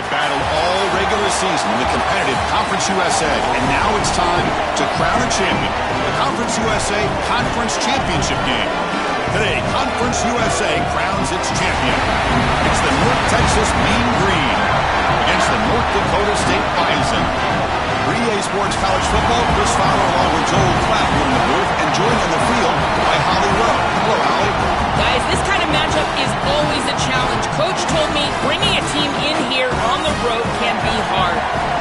They've battled all regular season in the competitive Conference USA, and now it's time to crown a champion. The Conference USA Conference Championship game. Today, Conference USA crowns its champion. It's the North Texas Mean Green against the North Dakota State Bison. For EA Sports College Football, Chris Fowler along with Joel Clapp here in the booth, and joined on the field by Holly Rowe. Hello, Holly. Guys, this kind of matchup is always a challenge. Coach told me bringing a team in here on the road can be hard.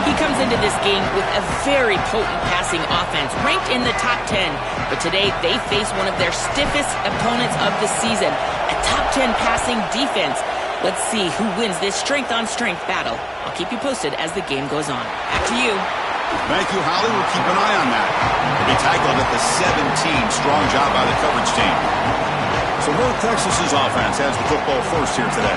He comes into this game with a very potent passing offense, ranked in the top 10. But today, they face one of their stiffest opponents of the season, a top 10 passing defense. Let's see who wins this strength-on-strength battle. I'll keep you posted as the game goes on. Back to you. Thank you, Holly. We'll keep an eye on that. They'll be tackled at the 17. Strong job by the coverage team. So North Texas's offense has the football first here today.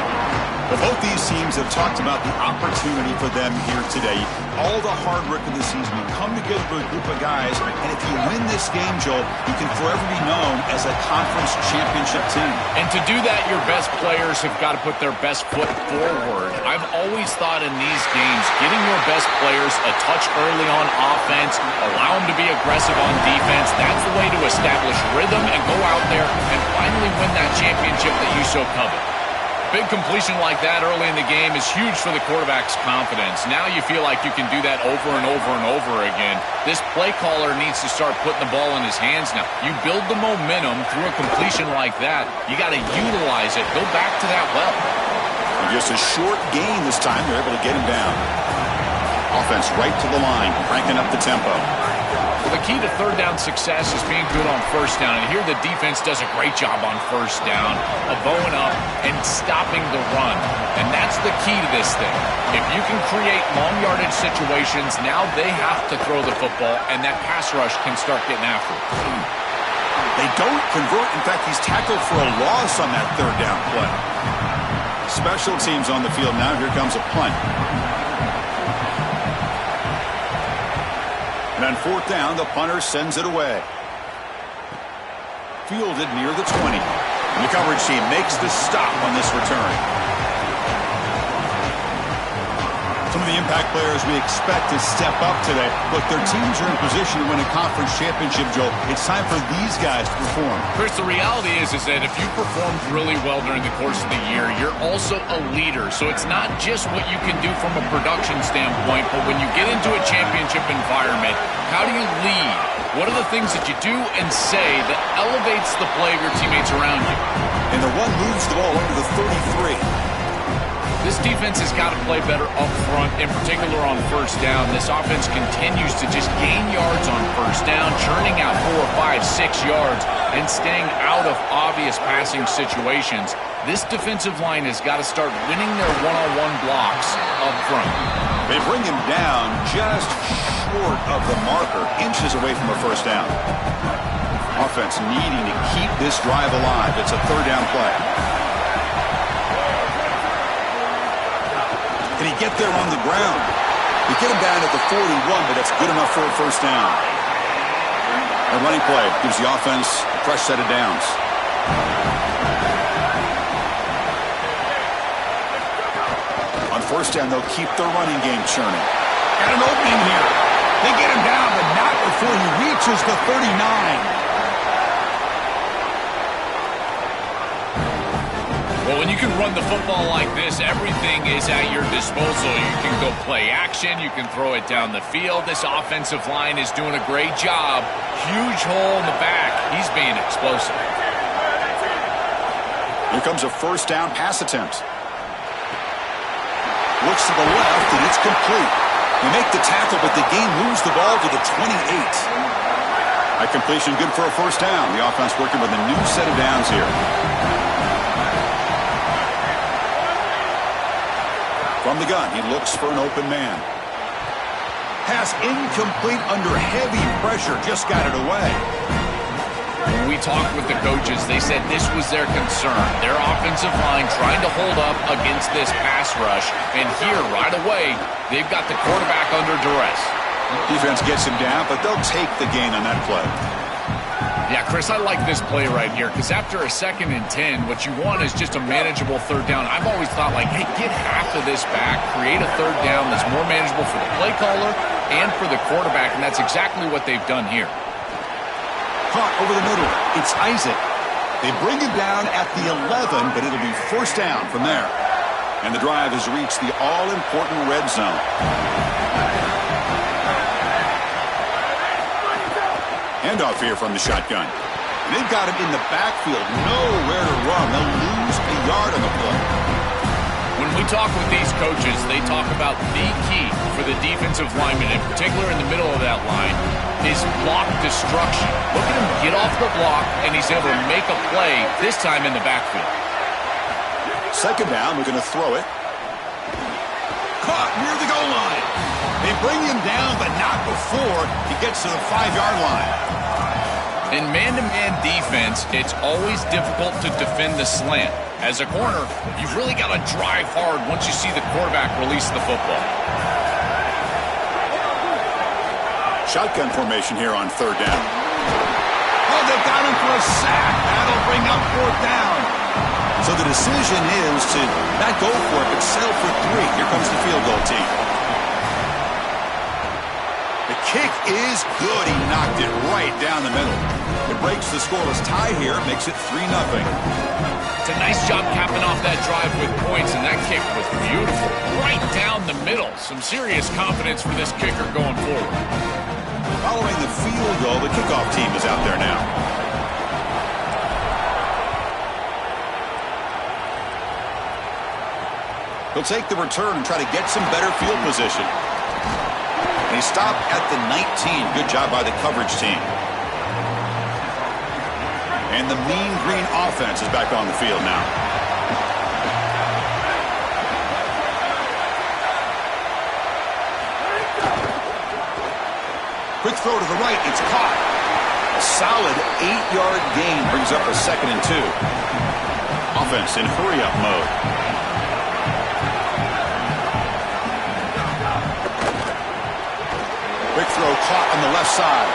But both these teams have talked about the opportunity for them here today. All the hard work of the season, you come together with a group of guys, and if you win this game, Joel, you can forever be known as a conference championship team. And to do that, your best players have got to put their best foot forward. I've always thought in these games, getting your best players a touch early on offense, allow them to be aggressive on defense, that's the way to establish rhythm and go out there and finally win that championship that you so covet. Big completion like that early in the game is huge for the quarterback's confidence. Now you feel like you can do that over and over and over again. This play caller needs to start putting the ball in his hands now. You build the momentum through a completion like that. You got to utilize it. Go back to that well. And just a short gain this time. They're able to get him down. Offense right to the line, cranking up the tempo. The key to third down success is being good on first down. And here the defense does a great job on first down of bowing up and stopping the run. And that's the key to this thing. If you can create long yardage situations, now they have to throw the football, and that pass rush can start getting after it. They don't convert. In fact, he's tackled for a loss on that third down play. Special teams on the field now. Here comes a punt. And on fourth down, the punter sends it away. Fielded near the 20. And the coverage team makes the stop on this return. Some of the impact players we expect to step up today. Look, their teams are in position to win a conference championship, Joe. It's time for these guys to perform. Chris, the reality is that if you performed really well during the course of the year, you're also a leader. So it's not just what you can do from a production standpoint, but when you get into a championship environment, how do you lead? What are the things that you do and say that elevates the play of your teammates around you? And the one moves the ball under the 33. This defense has got to play better up front, in particular on first down. This offense continues to just gain yards on first down, churning out 4, 5, 6 yards, and staying out of obvious passing situations. This defensive line has got to start winning their one-on-one blocks up front. They bring him down just short of the marker, inches away from a first down. Offense needing to keep this drive alive. It's a third down play. Can he get there on the ground? They get him down at the 41, but that's good enough for a first down. A running play gives the offense a fresh set of downs. On first down, they'll keep their running game churning. Got an opening here. They get him down, but not before he reaches the 39. Well, when you can run the football like this, everything is at your disposal. You can go play action. You can throw it down the field. This offensive line is doing a great job. Huge hole in the back. He's being explosive. Here comes a first down pass attempt. Looks to the left, and it's complete. They make the tackle, but the game moves the ball to the 28. That completion good for a first down. The offense working with a new set of downs here. From the gun, he looks for an open man. Pass incomplete under heavy pressure. Just got it away. When we talked with the coaches, they said this was their concern. Their offensive line trying to hold up against this pass rush. And here, right away, they've got the quarterback under duress. Defense gets him down, but they'll take the gain on that play. Yeah, Chris, I like this play right here because after a 2nd and 10, what you want is just a manageable 3rd down. I've always thought, like, hey, get half of this back, create a 3rd down that's more manageable for the play caller and for the quarterback, and that's exactly what they've done here. Caught over the middle. It's Isaac. They bring him down at the 11, but it'll be 1st down from there. And the drive has reached the all-important red zone. Handoff here from the shotgun. They've got him in the backfield. Nowhere to run. They'll lose a yard on the play. When we talk with these coaches, they talk about the key for the defensive lineman, in particular in the middle of that line, is block destruction. Look at him get off the block, and he's able to make a play, this time in the backfield. 2nd down, we're going to throw it. Caught near the goal line. They bring him down, but not before he gets to the 5-yard line. In man-to-man defense, it's always difficult to defend the slant. As a corner, you've really got to drive hard once you see the quarterback release the football. Shotgun formation here on 3rd down. Oh, they got him for a sack. That'll bring up 4th down. So the decision is to not go for it, but settle for 3. Here comes the field goal team. The kick is good. He knocked it right down the middle. It breaks the scoreless tie here, makes it 3-0. It's a nice job capping off that drive with points, and that kick was beautiful. Right down the middle. Some serious confidence for this kicker going forward. Following the field goal, the kickoff team is out there now. He'll take the return and try to get some better field position. And he stopped at the 19. Good job by the coverage team. And the Mean Green offense is back on the field now. Quick throw to the right. It's caught. A solid 8-yard gain brings up a 2nd and 2. Offense in hurry-up mode. Quick throw caught on the left side.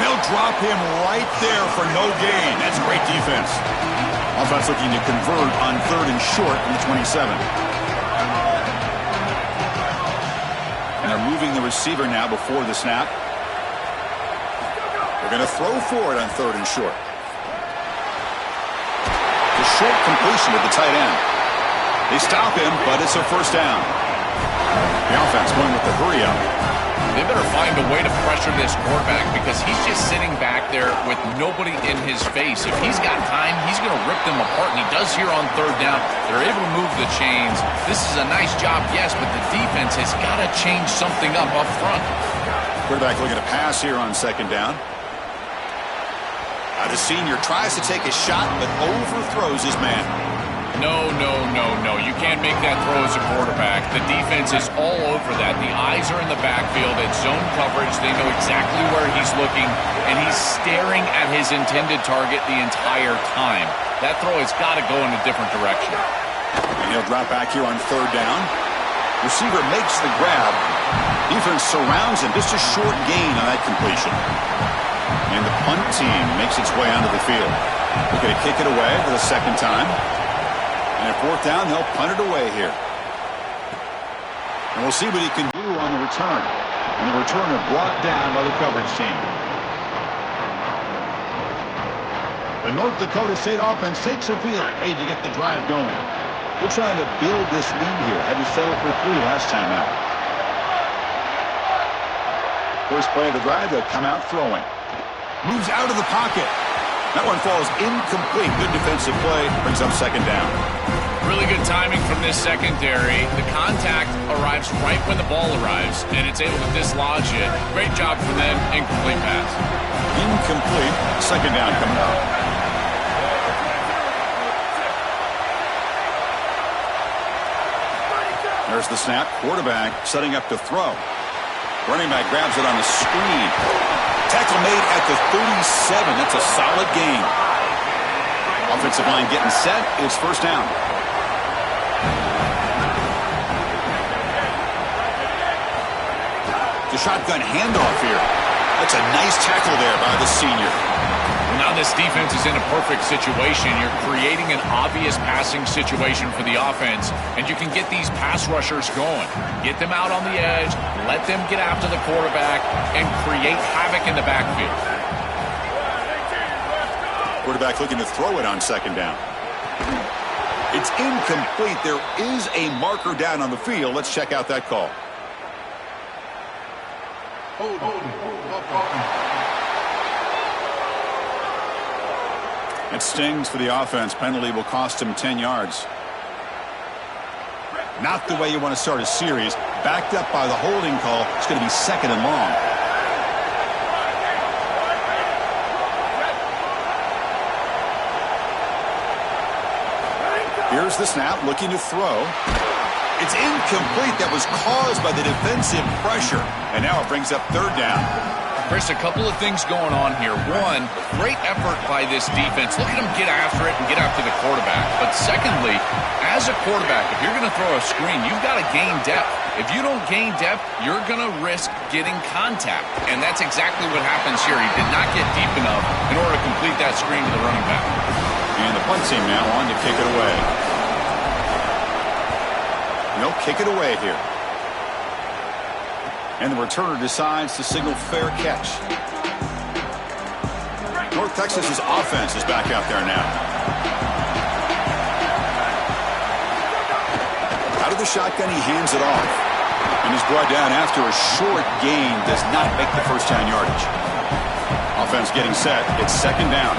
They'll drop him right there for no gain. That's great defense. Offense looking to convert on 3rd and short from the 27. And they're moving the receiver now before the snap. They're going to throw for it on 3rd and short. The short completion with the tight end. They stop him, but it's a 1st down. The offense going with the hurry-up. They better find a way to pressure this quarterback because he's just sitting back there with nobody in his face. If he's got time, he's going to rip them apart, and he does here on 3rd down. They're able to move the chains. This is a nice job, yes, but the defense has got to change something up front. Quarterback looking to pass here on 2nd down. The senior tries to take a shot, but overthrows his man. No. You can't make that throw as a quarterback. The defense is all over that. The eyes are in the backfield. It's zone coverage. They know exactly where he's looking, and he's staring at his intended target the entire time. That throw has got to go in a different direction. And he'll drop back here on 3rd down. Receiver makes the grab. Defense surrounds him. Just a short gain on that completion. And the punt team makes its way onto the field. They're going to kick it away for the 2nd time. And at 4th down, they'll punt it away here. And we'll see what he can do on the return. And the returner brought down by the coverage team. The North Dakota State offense takes the field. Hey, to get the drive going. They're trying to build this lead here. Had to settle for 3 last time out. First play of the drive, they'll come out throwing. Moves out of the pocket. That one falls incomplete. Good defensive play. Brings up 2nd down. Really good timing from this secondary. The contact arrives right when the ball arrives, and it's able to dislodge it. Great job from them. Incomplete pass. Incomplete. 2nd down coming up. There's the snap. Quarterback setting up to throw. Running back grabs it on the screen. Tackle made at the 37. That's a solid gain. Offensive line getting set. It's 1st down. The shotgun handoff here. That's a nice tackle there by the senior. Now this defense is in a perfect situation. You're creating an obvious passing situation for the offense, and you can get these pass rushers going. Get them out on the edge, let them get after the quarterback, and create havoc in the backfield. Quarterback looking to throw it on second down. It's incomplete. There is a marker down on the field. Let's check out that call. It stings for the offense. Penalty will cost him 10 yards. Not the way you want to start a series. Backed up by the holding call. It's going to be second and long. Here's the snap, looking to throw. It's incomplete. That was caused by the defensive pressure. And now it brings up third down. Chris, a couple of things going on here. One, great effort by this defense. Look at them get after it and get after the quarterback. But secondly, as a quarterback, if you're going to throw a screen, you've got to gain depth. If you don't gain depth, you're going to risk getting contact. And that's exactly what happens here. He did not get deep enough in order to complete that screen to the running back. And the punt team now on to kick it away. They'll kick it away here. And the returner decides to signal fair catch. North Texas's offense is back out there now. Out of the shotgun, he hands it off. And is brought down after a short gain. Does not make the first down yardage. Offense getting set. It's second down.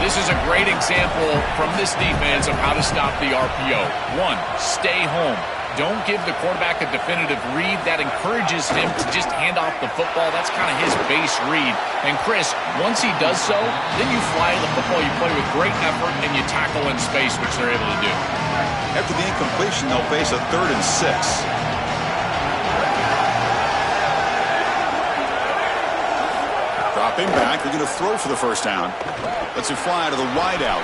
This is a great example from this defense of how to stop the RPO. One, stay home. Don't give the quarterback a definitive read. That encourages him to just hand off the football. That's kind of his base read. And Chris, once he does so, then you fly the football. You play with great effort, and you tackle in space, which they're able to do. After the incompletion, they'll face a 3rd and 6. Dropping back, they're going to throw for the first down. Lets it fly to the wideout.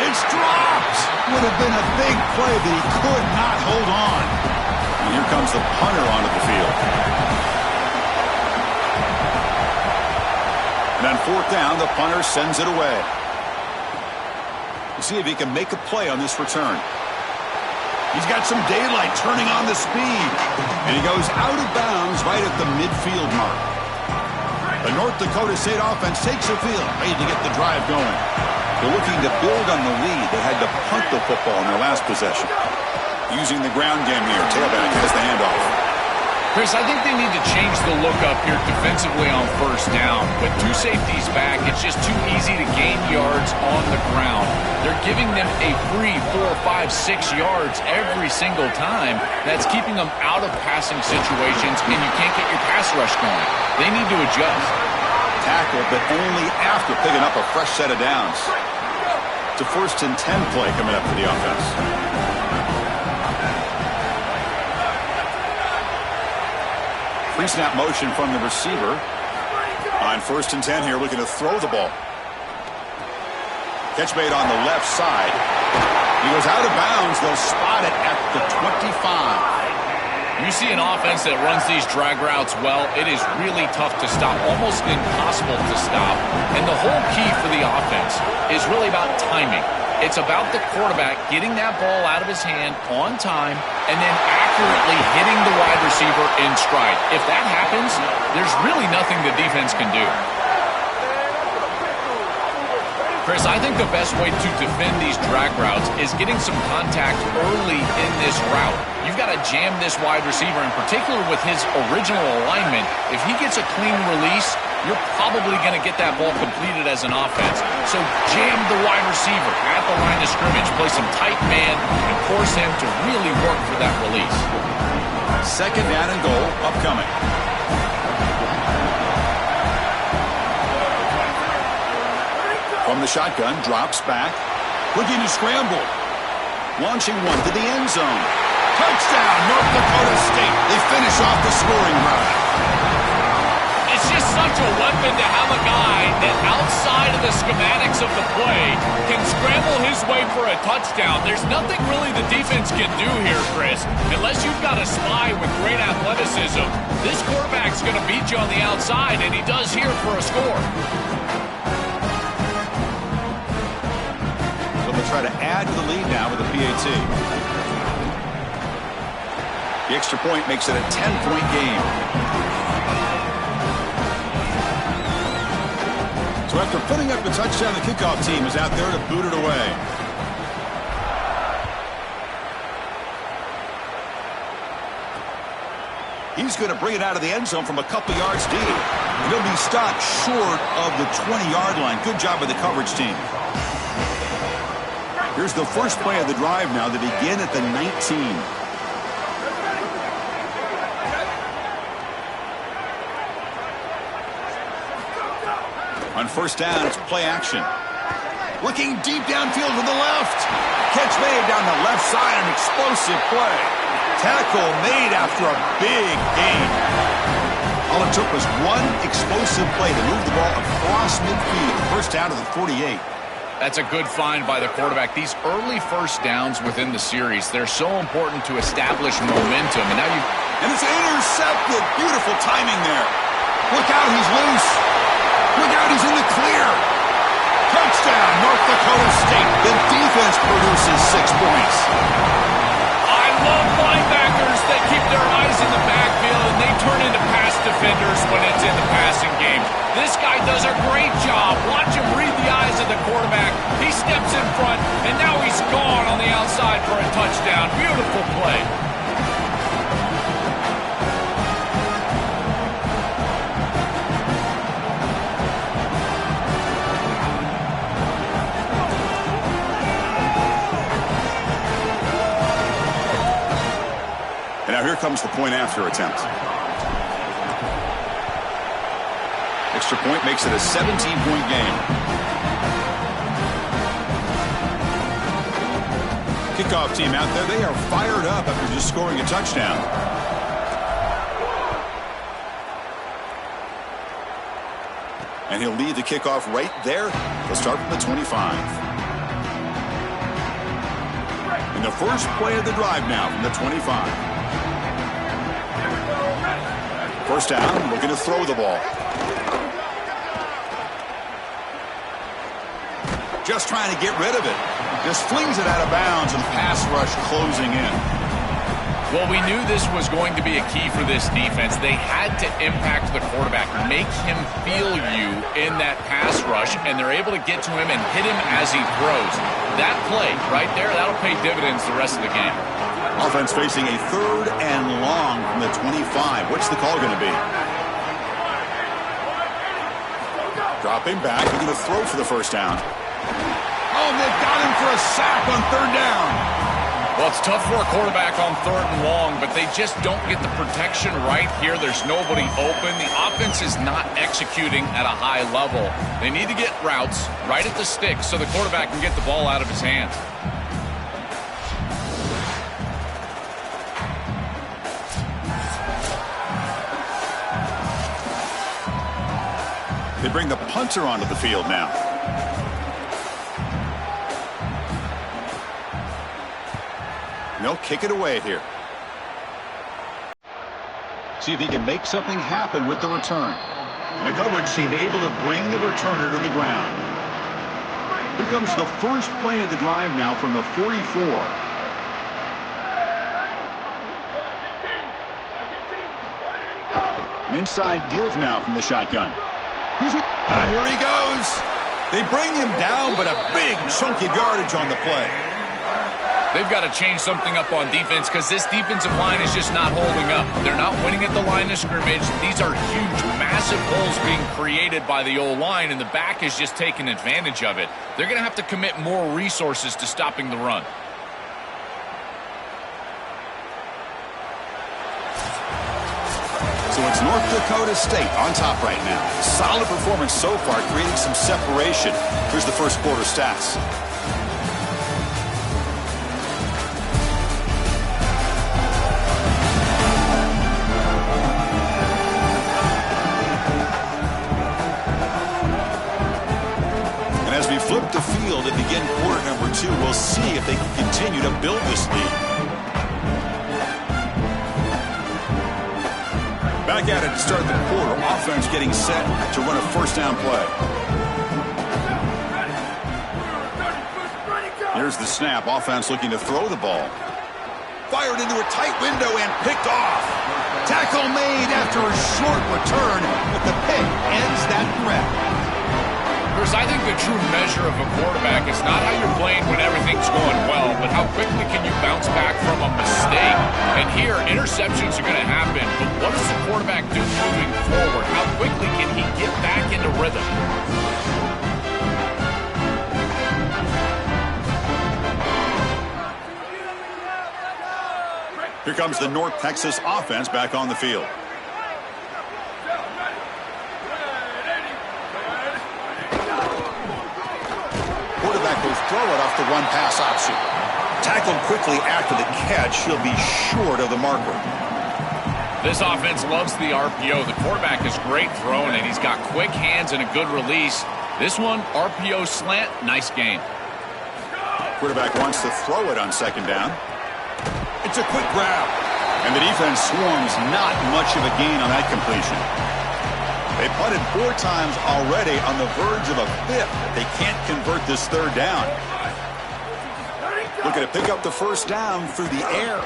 It's dropped! Would have been a big play, but he could not hold on. And here comes the punter onto the field. And on fourth down, the punter sends it away. We'll see if he can make a play on this return. He's got some daylight turning on the speed. And he goes out of bounds right at the midfield mark. The North Dakota State offense takes the field, ready to get the drive going. They're looking to build on the lead. They had to punt the football in their last possession. Using the ground game here. Tailback has the handoff. Chris, I think they need to change the look up here defensively on first down. With two safeties back, it's just too easy to gain yards on the ground. They're giving them a free 4, 5, 6 yards every single time. That's keeping them out of passing situations, and you can't get your pass rush going. They need to adjust. Tackle, but only after picking up a fresh set of downs. It's a 1st and 10 play coming up for the offense. Pre-snap motion from the receiver. On 1st and 10 here, looking to throw the ball. Catch made on the left side. He goes out of bounds. They'll spot it at the 25. You see an offense that runs these drag routes well, it is really tough to stop, almost impossible to stop. And the whole key for the offense is really about timing. It's about the quarterback getting that ball out of his hand on time and then accurately hitting the wide receiver in stride. If that happens, there's really nothing the defense can do. Chris, I think the best way to defend these drag routes is getting some contact early in this route. You've got to jam this wide receiver, in particular with his original alignment. If he gets a clean release, you're probably going to get that ball completed as an offense. So jam the wide receiver at the line of scrimmage, play some tight man, and force him to really work for that release. Second down and goal upcoming. From the shotgun, drops back, looking to scramble. Launching one to the end zone. Touchdown, North Dakota State. They finish off the scoring drive. It's just such a weapon to have a guy that outside of the schematics of the play can scramble his way for a touchdown. There's nothing really the defense can do here, Chris, unless you've got a spy with great athleticism. This quarterback's going to beat you on the outside, and he does here for a score. try to add to the lead now with a PAT. The extra point makes it a 10-point game. So after putting up a touchdown, the kickoff team is out there to boot it away. He's going to bring it out of the end zone from a couple yards deep. He'll be stopped short of the 20-yard line. Good job by the coverage team. Here's the first play of the drive now. They begin at the 19. On first down, it's play action. Looking deep downfield to the left. Catch made down the left side, an explosive play. Tackle made after a big gain. All it took was one explosive play to move the ball across midfield. First down to the 48. That's a good find by the quarterback. These early first downs within the series, they're so important to establish momentum. And it's intercepted. Beautiful timing there. Look out, he's loose. Look out, he's in the clear. Touchdown, North Dakota State. The defense produces 6 points. I love linebackers that keep their eyes in the backfield and they turn into pass defenders when it's in the passing game. This guy does a great job. Watch him read the eyes of the quarterback. He steps in front, and now he's gone on the outside for a touchdown. Beautiful play. And now here comes the point after attempt. Extra point makes it a 17-point game. Kickoff team out there, they are fired up after just scoring a touchdown. And he'll lead the kickoff right there. He'll start from the 25. And the first play of the drive now from the 25. First down, looking to throw the ball. Just trying to get rid of it. Just flings it out of bounds and pass rush closing in. Well, we knew this was going to be a key for this defense. They had to impact the quarterback, make him feel you in that pass rush, and they're able to get to him and hit him as he throws. That play right there, that'll pay dividends the rest of the game. Offense facing a 3rd and long from the 25. What's the call going to be? Dropping back, looking to throw for the first down. Oh, they've got him for a sack on 3rd down. Well, it's tough for a quarterback on 3rd and long, but they just don't get the protection right here. There's nobody open. The offense is not executing at a high level. They need to get routes right at the stick so the quarterback can get the ball out of his hands. They bring the punter onto the field now. They'll kick it away here. See if he can make something happen with the return. And the coverage team able to bring the returner to the ground. Here comes the first play of the drive now from the 44. An inside give now from the shotgun. Here he goes. They bring him down, but a big chunk of yardage on the play. They've got to change something up on defense because this defensive line is just not holding up. They're not winning at the line of scrimmage. These are huge, massive holes being created by the O-line, and the back is just taking advantage of it. They're going to have to commit more resources to stopping the run. So it's North Dakota State on top right now. Solid performance so far, creating some separation. Here's the first quarter stats. And as we flip the field and begin quarter number 2, we'll see if they can continue to build this lead. Back at it to start the quarter. Offense getting set to run a first down play. Here's the snap. Offense looking to throw the ball. Fired into a tight window and picked off. Tackle made after a short return, but the pick ends that threat. Chris, I think the true measure of a quarterback is not how you're playing when everything's going well, but how quickly can you bounce back from a mistake. And here, interceptions are going to happen, but what does the quarterback do moving forward? How quickly can he get back into rhythm? Here comes the North Texas offense back on the field. Quarterback will throw it off the run-pass option. Tackled quickly after the catch. He'll be short of the marker. This offense loves the RPO. The quarterback is great throwing it. He's got quick hands and a good release. This one, RPO slant, nice game. Quarterback wants to throw it on second down. It's a quick grab. And the defense swarms, not much of a gain on that completion. They punted 4 times already, on the verge of a 5th. They can't convert this third down. Looking to pick up the first down through the air.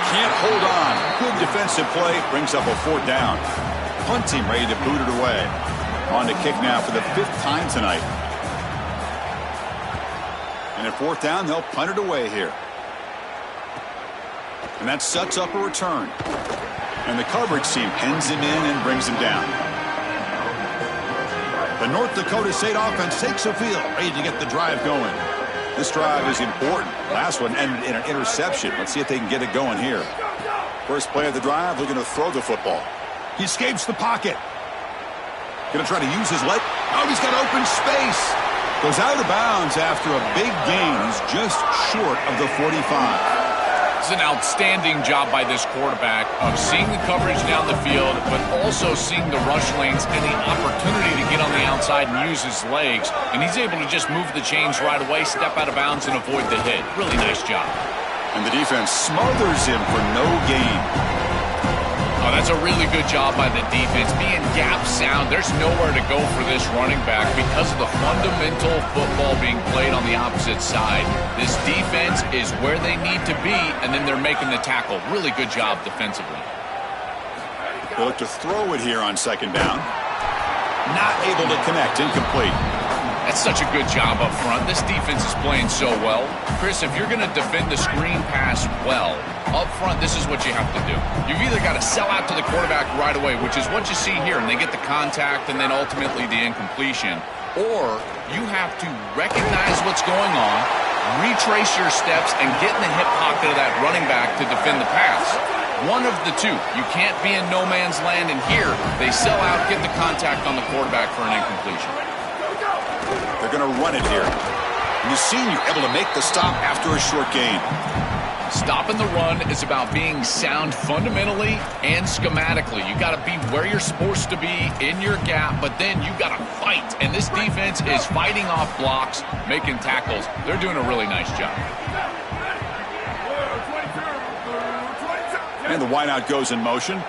Can't hold on. Good defensive play. Brings up a 4th down. Punt team ready to boot it away. On to kick now for the 5th time tonight. And at 4th down, they'll punt it away here. And that sets up a return. And the coverage team pins him in and brings him down. The North Dakota State offense takes the field, ready to get the drive going. This drive is important. Last one ended in an interception. Let's see if they can get it going here. First play of the drive, looking to throw the football. He escapes the pocket. Going to try to use his leg. Oh, he's got open space. Goes out of bounds after a big gain. He's just short of the 45. It's an outstanding job by this quarterback of seeing the coverage down the field, but also seeing the rush lanes and the opportunity to get on the outside and use his legs. And he's able to just move the chains right away, step out of bounds, and avoid the hit. Really nice job. And the defense smothers him for no gain. Oh, that's a really good job by the defense. Being gap sound, there's nowhere to go for this running back because of the fundamental football being played on the opposite side. This defense is where they need to be, and then they're making the tackle. Really good job defensively. They look to throw it here on second down. Not able to connect. Incomplete. That's such a good job up front. This defense is playing so well. Chris, if you're going to defend the screen pass well, up front, this is what you have to do. You've either got to sell out to the quarterback right away, which is what you see here, and they get the contact and then ultimately the incompletion, or you have to recognize what's going on, retrace your steps, and get in the hip pocket of that running back to defend the pass. One of the two. You can't be in no man's land, and here they sell out, get the contact on the quarterback for an incompletion. They're going to run it here. And the senior able to make the stop after a short gain. Stopping the run is about being sound fundamentally and schematically. You got to be where you're supposed to be in your gap, but then you got to fight. And this defense is fighting off blocks, making tackles. They're doing a really nice job. And the wideout goes in motion.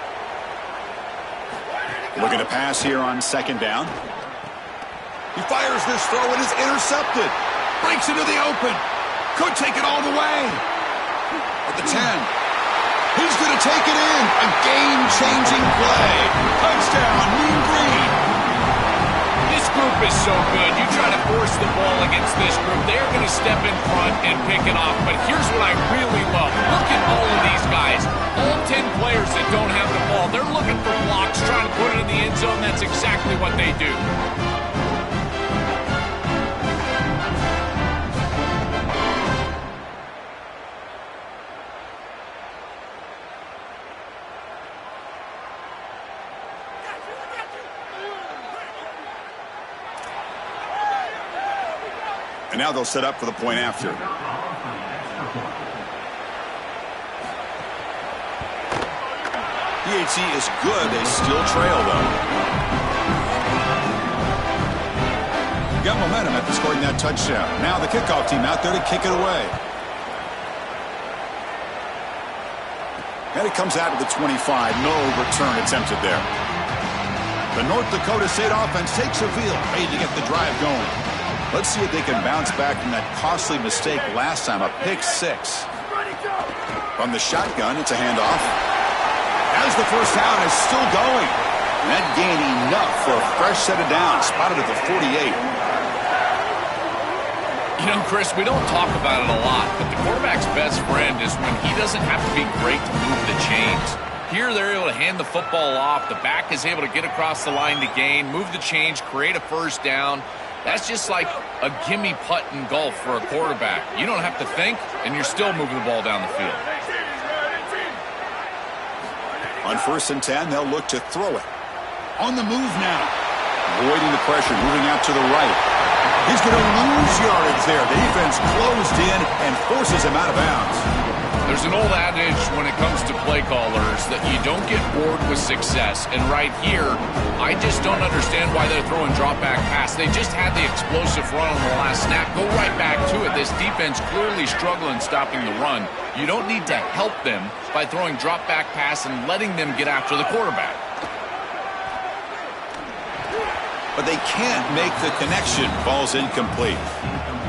Looking to pass here on second down. He fires this throw and is intercepted. Breaks into the open. Could take it all the way. At the 10. He's going to take it in. A game-changing play. Touchdown, Mean Green. This group is so good. You try to force the ball against this group, they're going to step in front and pick it off. But here's what I really love. Look at all of these guys. All 10 players that don't have the ball. They're looking for blocks, trying to put it in the end zone. That's exactly what they do. And now they'll set up for the point after. PAT is good. They still trail, though. Got momentum after scoring that touchdown. Now the kickoff team out there to kick it away. And it comes out of the 25. No return attempted there. The North Dakota State offense takes the field, ready to get the drive going. Let's see if they can bounce back from that costly mistake last time, a pick six. From the shotgun, it's a handoff. As the first down is still going. That gain enough for a fresh set of downs, spotted at the 48. You know, Chris, we don't talk about it a lot, but the quarterback's best friend is when he doesn't have to be great to move the chains. Here, they're able to hand the football off. The back is able to get across the line to gain, move the chains, create a first down. That's just like a gimme putt in golf for a quarterback. You don't have to think, and you're still moving the ball down the field. On 1st and 10, they'll look to throw it. On the move now. Avoiding the pressure, moving out to the right. He's going to lose yardage there. The defense closed in and forces him out of bounds. There's an old adage when it comes to play callers that you don't get bored with success. And right here, I just don't understand why they're throwing drop-back pass. They just had the explosive run on the last snap. Go right back to it. This defense clearly struggling stopping the run. You don't need to help them by throwing drop-back pass and letting them get after the quarterback. But they can't make the connection. Ball's incomplete.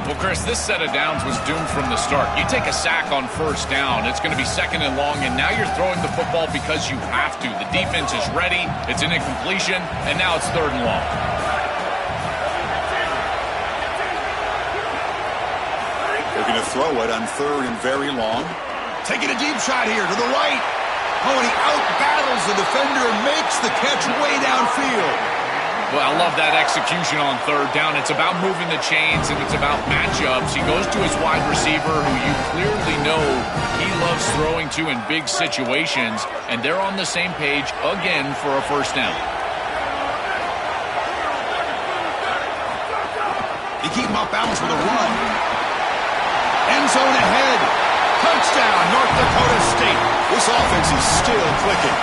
Well, Chris, this set of downs was doomed from the start. You take a sack on 1st down, it's going to be 2nd and long, and now you're throwing the football because you have to. The defense is ready, it's an incompletion, and now it's 3rd and long. They're going to throw it on 3rd and very long. Taking a deep shot here to the right. Oh, and he out-battles the defender and makes the catch way downfield. Well, I love that execution on 3rd down. It's about moving the chains, and it's about matchups. He goes to his wide receiver, who you clearly know he loves throwing to in big situations, and they're on the same page again for a 1st down. You keep him off balance with a run. End zone ahead. Touchdown, North Dakota State. This offense is still clicking.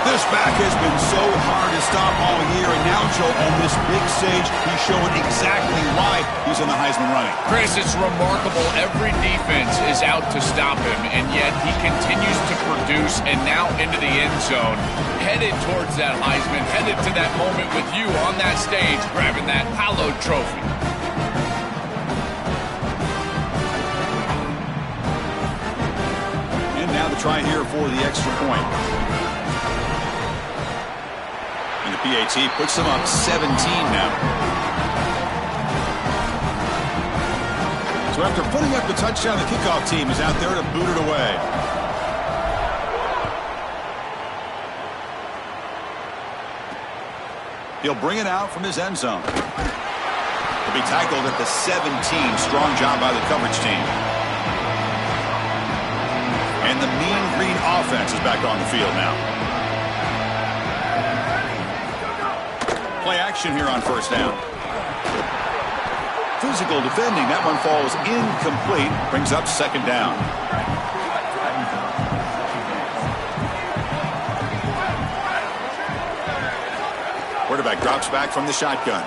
This back has been so hard to stop all year, and now, Joe, on this big stage, he's showing exactly why he's in the Heisman running. Chris, it's remarkable. Every defense is out to stop him, and yet he continues to produce, and now into the end zone, headed towards that Heisman, headed to that moment with you on that stage, grabbing that hallowed trophy. And now the try here for the extra point. PAT puts them up 17 now. So after putting up the touchdown, the kickoff team is out there to boot it away. He'll bring it out from his end zone. He'll be tackled at the 17. Strong job by the coverage team. And the Mean Green offense is back on the field now. Play action here on 1st down. Physical defending. That one falls incomplete. Brings up 2nd down. Quarterback drops back from the shotgun.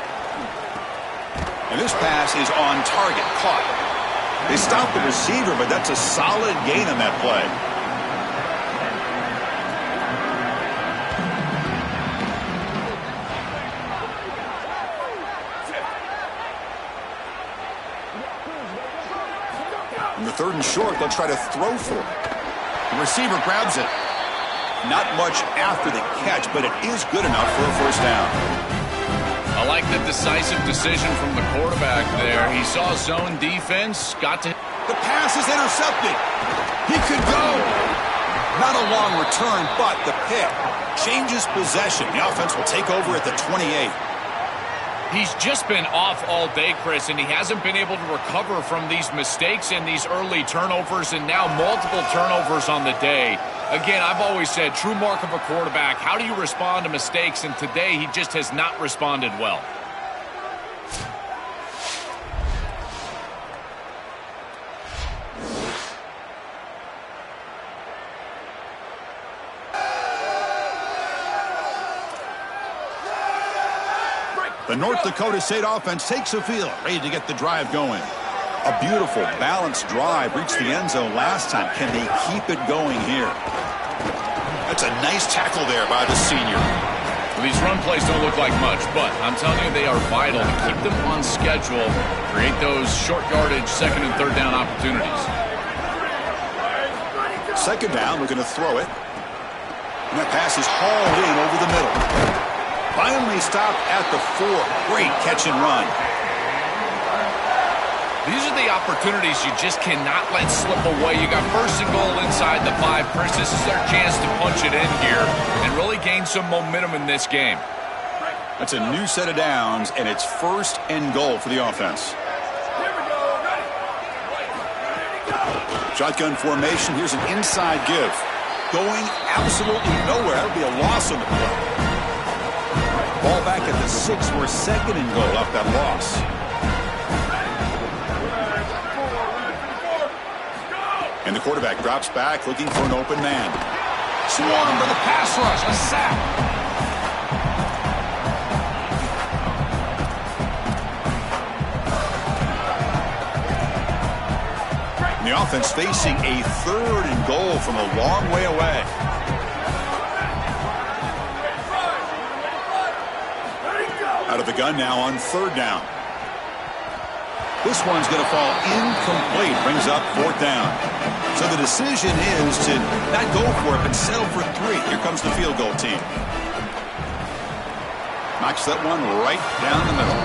And this pass is on target. Caught. They stopped the receiver, but that's a solid gain on that play. On the 3rd and short, they'll try to throw for it. The receiver grabs it. Not much after the catch, but it is good enough for a 1st down. I like the decisive decision from the quarterback there. He saw zone defense, got to... The pass is intercepted. He could go. Not a long return, but the pick changes possession. The offense will take over at the 28. He's just been off all day, Chris, and he hasn't been able to recover from these mistakes and these early turnovers, and now multiple turnovers on the day. Again, I've always said, true mark of a quarterback, how do you respond to mistakes? And today, he just has not responded well. The North Dakota State offense takes the field, ready to get the drive going. A beautiful, balanced drive reached the end zone last time. Can they keep it going here? That's a nice tackle there by the senior. Well, these run plays don't look like much, but I'm telling you they are vital to keep them on schedule, create those short yardage second and third down opportunities. Second down, we're going to throw it. And that pass is hauled in over the middle. Finally stopped at the 4. Great catch and run. These are the opportunities you just cannot let slip away. You got first and goal inside the 5. Chris, this is their chance to punch it in here and really gain some momentum in this game. That's a new set of downs, and it's first and goal for the offense. Shotgun formation. Here's an inside give. Going absolutely nowhere. That'll be a loss on the play. Ball back at the 6 for a second and goal off that loss. And the quarterback drops back, looking for an open man. Swarmed by the pass rush. A sack. And the offense facing a third and goal from a long way away. Out of the gun now on third down. This one's going to fall incomplete. Brings up fourth down. So the decision is to not go for it, but settle for 3. Here comes the field goal team. Knocks that one right down the middle.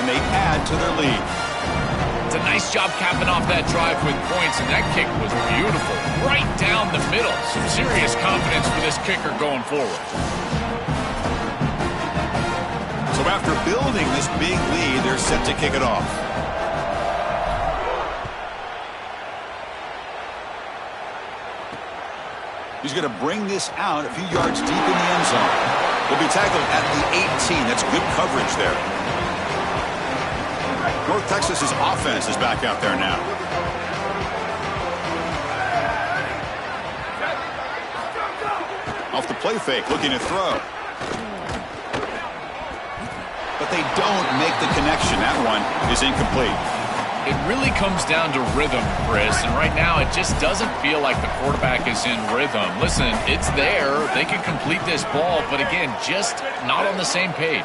And they add to their lead. It's a nice job capping off that drive with points, and that kick was beautiful. Right down the middle. Some serious confidence for this kicker going forward. So after building this big lead, they're set to kick it off. He's going to bring this out a few yards deep in the end zone. He'll be tackled at the 18. That's good coverage there. North Texas's offense is back out there now. Off the play fake, looking to throw. But they don't make the connection. That one is incomplete. It really comes down to rhythm, Chris, and right now it just doesn't feel like the quarterback is in rhythm. Listen, it's there. They can complete this ball, but again, just not on the same page.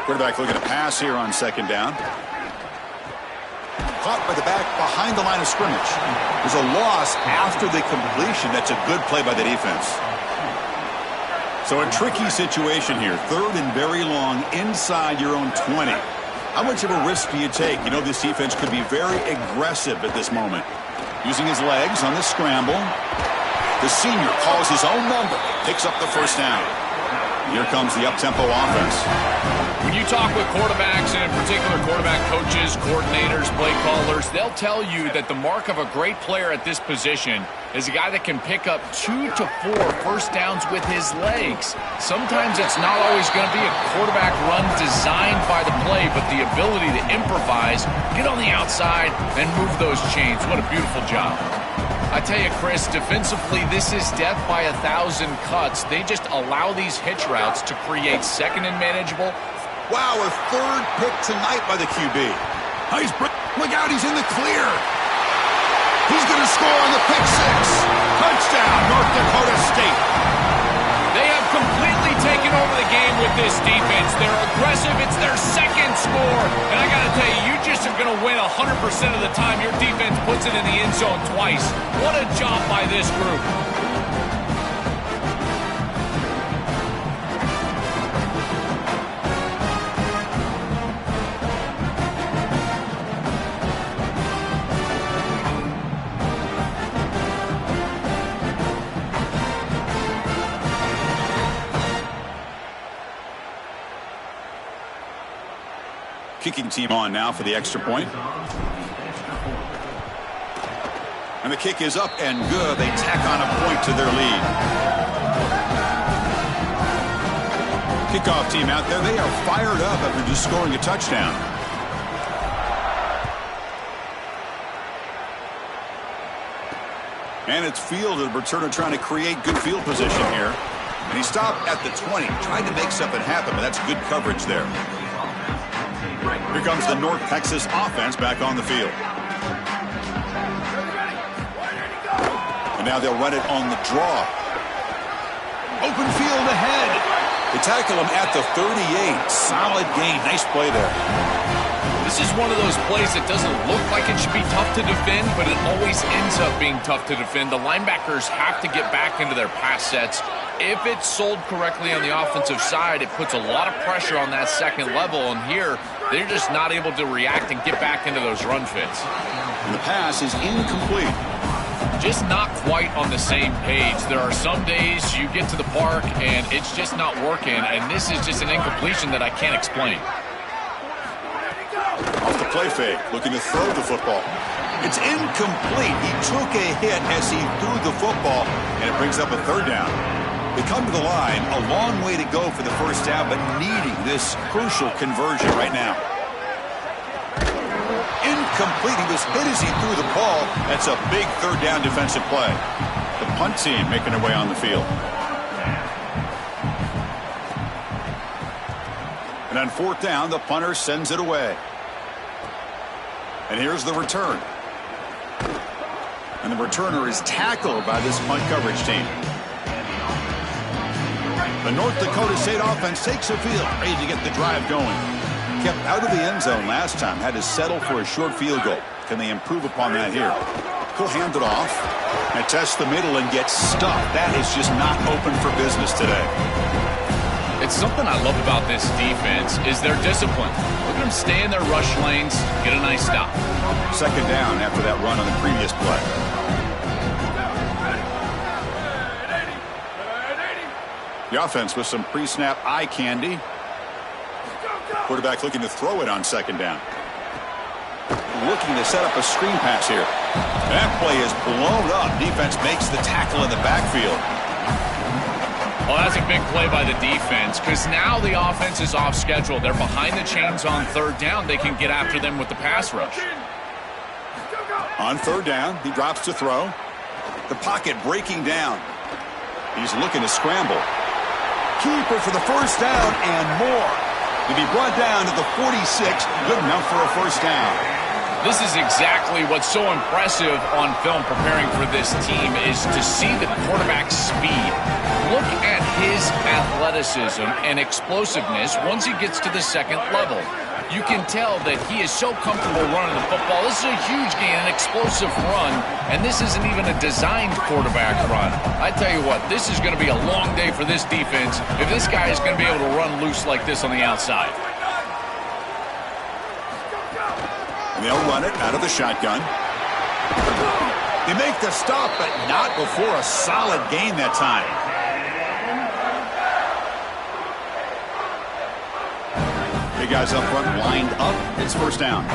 Quarterback looking to pass here on second down. Caught by the back behind the line of scrimmage. There's a loss after the completion. That's a good play by the defense. So a tricky situation here. Third and very long inside your own 20. How much of a risk do you take? You know this defense could be very aggressive at this moment. Using his legs on the scramble. The senior calls his own number. Picks up the first down. Here comes the up-tempo offense. When you talk with quarterbacks, and in particular quarterback coaches, coordinators, play callers, they'll tell you that the mark of a great player at this position is a guy that can pick up 2 to 4 first downs with his legs. Sometimes it's not always going to be a quarterback run designed by the play, but the ability to improvise, get on the outside, and move those chains. What a beautiful job. I tell you, Chris, defensively, this is death by 1,000 cuts. They just allow these hitch routes to create second and manageable. Wow, a third pick tonight by the QB. Look out, he's in the clear. He's going to score on the pick 6. Touchdown, North Dakota State. They have completely taken over the game with this defense. They're aggressive. It's their second score. And I got to tell you, you just are going to win 100% of the time your defense puts it in the end zone twice. What a job by this group. Kicking team on now for the extra point. And the kick is up and good. They tack on a point to their lead. Kickoff team out there. They are fired up after just scoring a touchdown. And it's fielded. Returner trying to create good field position here. And he stopped at the 20. Tried to make something happen, but that's good coverage there. Here comes the North Texas offense back on the field. And now they'll run it on the draw. Open field ahead. They tackle him at the 38. Solid gain. Nice play there. This is one of those plays that doesn't look like it should be tough to defend, but it always ends up being tough to defend. The linebackers have to get back into their pass sets. If it's sold correctly on the offensive side, it puts a lot of pressure on that second level, and here they're just not able to react and get back into those run fits. And the pass is incomplete. Just not quite on the same page. There are some days you get to the park and it's just not working, and this is just an incompletion that I can't explain. Off the play fake, looking to throw the football. It's incomplete. He took a hit as he threw the football, and it brings up a third down. They come to the line, a long way to go for the first down, but needing this crucial conversion right now. Incomplete. He was hit as he threw the ball. That's a big third down defensive play. The punt team making their way on the field. And on fourth down, the punter sends it away. And here's the return. And the returner is tackled by this punt coverage team. The North Dakota State offense takes the field, ready to get the drive going. Kept out of the end zone last time, had to settle for a short field goal. Can they improve upon that here? He'll hand it off and test the middle and get stuffed. That is just not open for business today. It's something I love about this defense is their discipline. Look at them stay in their rush lanes, get a nice stop. Second down after that run on the previous play. The offense with some pre-snap eye candy. Quarterback looking to throw it on second down. Looking to set up a screen pass here. That play is blown up. Defense makes the tackle in the backfield. Well, that's a big play by the defense because now the offense is off schedule. They're behind the chains on third down. They can get after them with the pass rush. On third down, he drops to throw. The pocket breaking down. He's looking to scramble. Keeper for the first down and more. To be brought down to the 46, good enough for a first down. This is exactly what's so impressive on film preparing for this team is to see the quarterback's speed. Look at his athleticism and explosiveness once he gets to the second level. You can tell that he is so comfortable running the football. This is a huge gain, an explosive run, and this isn't even a designed quarterback run. I tell you what, this is going to be a long day for this defense if this guy is going to be able to run loose like this on the outside. And they'll run it out of the shotgun. They make the stop, but not before a solid gain that time. Big guys up front lined up. It's first down.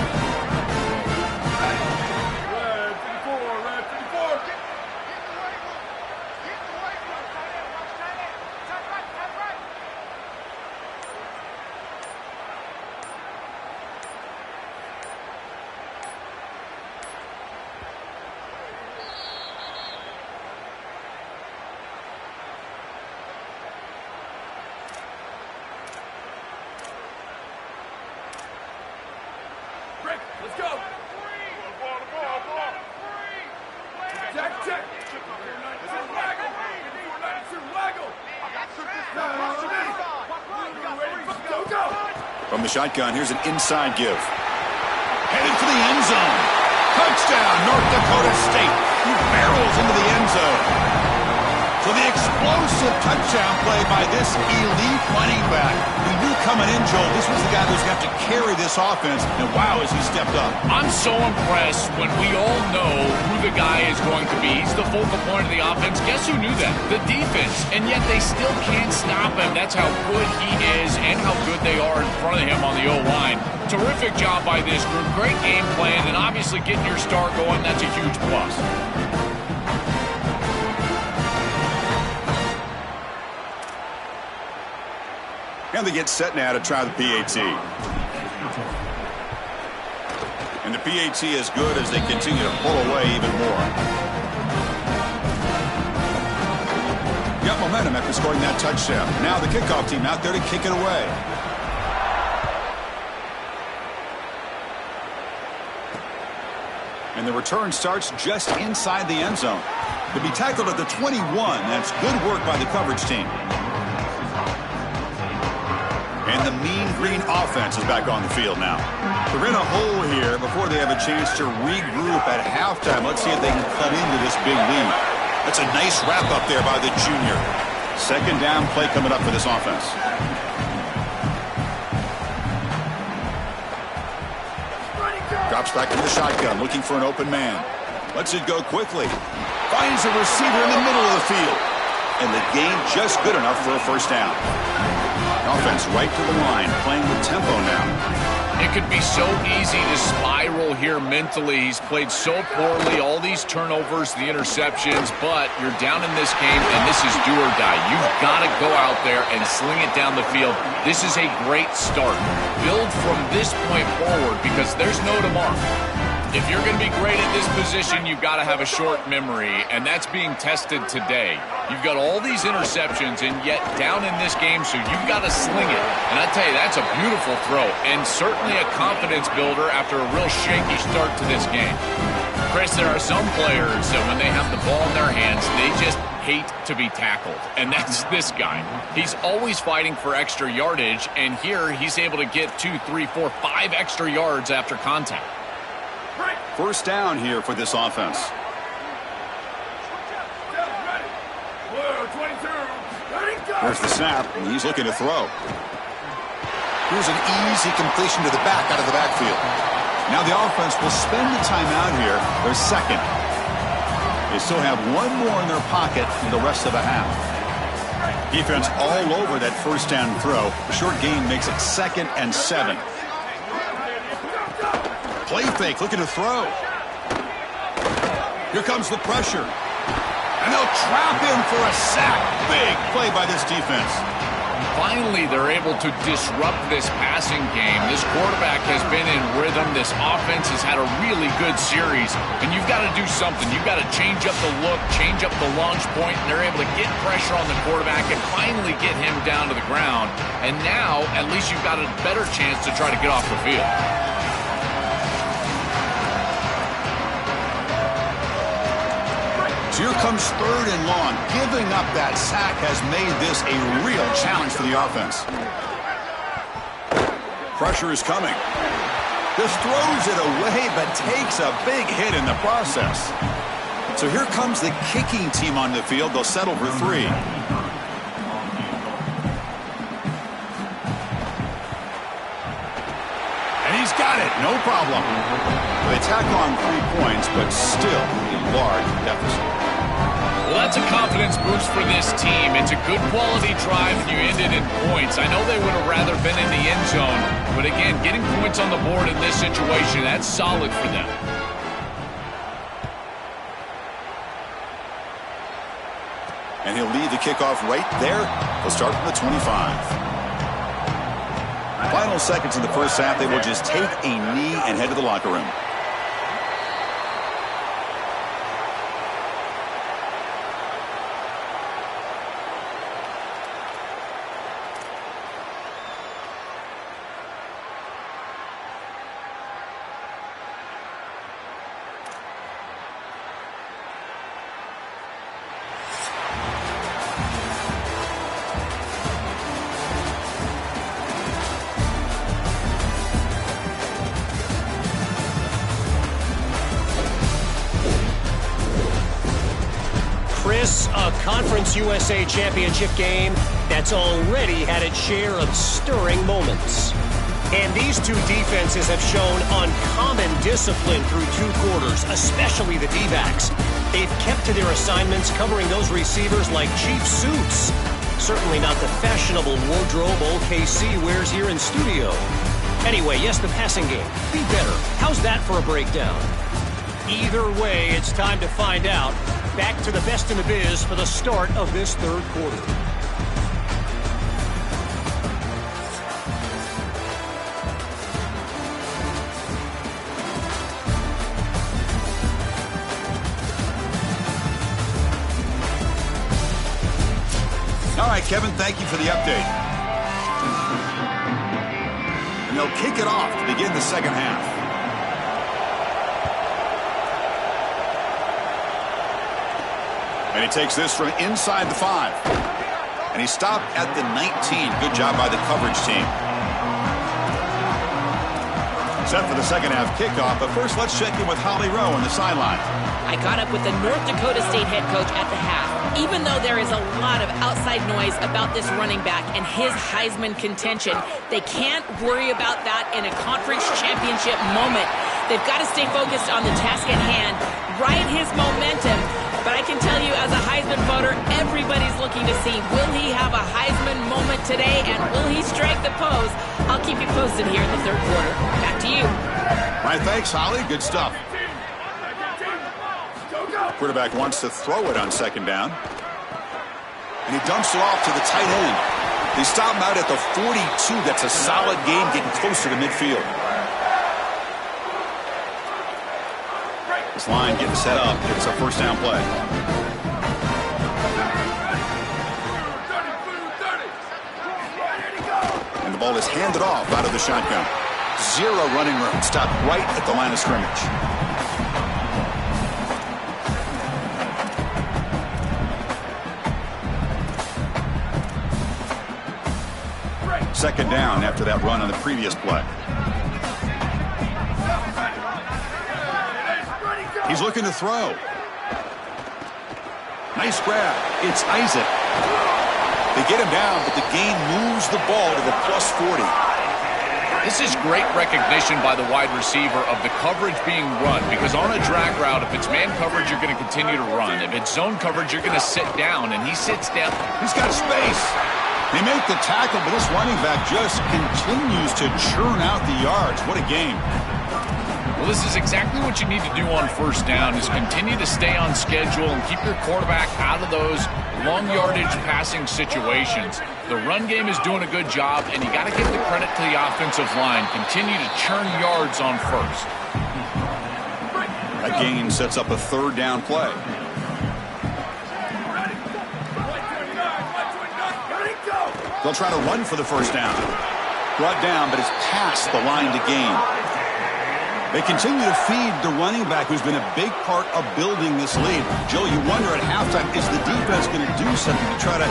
Let's go. Check. From the shotgun, here's an inside give. Headed for the end zone. Touchdown, North Dakota State. He barrels into the end zone. So the explosive touchdown play by this elite running back. We knew coming in, Joel, this was the guy who's going to have to carry this offense. And wow, has he stepped up. I'm so impressed when we all know who the guy is going to be. He's the focal point of the offense. Guess who knew that? The defense. And yet they still can't stop him. That's how good he is and how good they are in front of him on the O-line. Terrific job by this group. Great game plan. And obviously getting your star going, that's a huge plus. And they get set now to try the PAT. And the PAT is good as they continue to pull away even more. Got momentum after scoring that touchdown. Now the kickoff team out there to kick it away. And the return starts just inside the end zone. To be tackled at the 21, that's good work by the coverage team. And the mean green offense is back on the field now. They're in a hole here before they have a chance to regroup at halftime. Let's see if they can cut into this big lead. That's a nice wrap up there by the junior. Second down play coming up for this offense. Drops back into the shotgun, looking for an open man. Lets it go quickly. Finds a receiver in the middle of the field. And the gain just good enough for a first down. Offense right to the line, playing with tempo now. It could be so easy to spiral here mentally. He's played so poorly, all these turnovers, the interceptions, but you're down in this game, and this is do or die. You've got to go out there and sling it down the field. This is a great start. Build from this point forward because there's no tomorrow. If you're going to be great at this position, you've got to have a short memory, and that's being tested today. You've got all these interceptions, and yet down in this game, so you've got to sling it. And I tell you, that's a beautiful throw, and certainly a confidence builder after a real shaky start to this game. Chris, there are some players that when they have the ball in their hands, they just hate to be tackled, and that's this guy. He's always fighting for extra yardage, and here he's able to get 2, 3, 4, 5 extra yards after contact. First down here for this offense. There's the snap, and he's looking to throw. Here's an easy completion to the back out of the backfield. Now the offense will spend the time out here. They're second. They still have one more in their pocket in the rest of the half. Defense all over that first down throw. The short gain makes it 2nd and 7. Play fake, looking to throw. Here comes the pressure. And they'll trap him for a sack. Big play by this defense. Finally, they're able to disrupt this passing game. This quarterback has been in rhythm. This offense has had a really good series. And you've got to do something. You've got to change up the look, change up the launch point, and they're able to get pressure on the quarterback and finally get him down to the ground. And now, at least you've got a better chance to try to get off the field. Here comes 3rd and long. Giving up that sack has made this a real challenge for the offense. Pressure is coming. Just throws it away, but takes a big hit in the process. So here comes the kicking team on the field. They'll settle for 3. And he's got it. No problem. They tack on 3 points, but still a large deficit. Well, that's a confidence boost for this team. It's a good quality drive, and you ended in points. I know they would have rather been in the end zone, but again, getting points on the board in this situation, that's solid for them. And he'll lead the kickoff right there. He'll start from the 25. Final seconds in the first half, they will just take a knee and head to the locker room. A Conference USA championship game that's already had its share of stirring moments. And these two defenses have shown uncommon discipline through 2 quarters, especially the D-backs. They've kept to their assignments, covering those receivers like cheap suits. Certainly not the fashionable wardrobe OKC wears here in studio. Anyway, yes, the passing game. Be better. How's that for a breakdown? Either way, it's time to find out. Back to the best in the biz for the start of this 3rd quarter. All right, Kevin, thank you for the update. And they'll kick it off to begin the second half. And he takes this from inside the 5. And he stopped at the 19. Good job by the coverage team. Set for the second half kickoff, but first let's check in with Holly Rowe on the sideline. I caught up with the North Dakota State head coach at the half. Even though there is a lot of outside noise about this running back and his Heisman contention, they can't worry about that in a conference championship moment. They've got to stay focused on the task at hand, ride his momentum. But I can tell you, as a Heisman voter, everybody's looking to see, will he have a Heisman moment today, and will he strike the pose? I'll keep you posted here in the third quarter. Back to you. All right, thanks, Holly. Good stuff. Quarterback wants to throw it on second down. And he dumps it off to the tight end. They stop him out at the 42. That's a solid game, getting closer to midfield. This line getting set up. It's a first down play. And the ball is handed off out of the shotgun. Zero running room. Stopped right at the line of scrimmage. Second down after that run on the previous play. He's looking to throw. Nice grab. It's Isaac. They get him down, but the gain moves the ball to the +40. This is great recognition by the wide receiver of the coverage being run, because on a drag route, if it's man coverage, you're going to continue to run. If it's zone coverage, you're going to sit down, and he sits down. He's got space. They make the tackle, but this running back just continues to churn out the yards. What a game. Well, this is exactly what you need to do on first down, is continue to stay on schedule and keep your quarterback out of those long yardage passing situations. The run game is doing a good job, and you got to give the credit to the offensive line. Continue to churn yards on first. That gain sets up a third down play. They'll try to run for the first down. Brought down, but it's past the line to gain. They continue to feed the running back, who's been a big part of building this lead. Joe, you wonder at halftime, is the defense going to do something to try to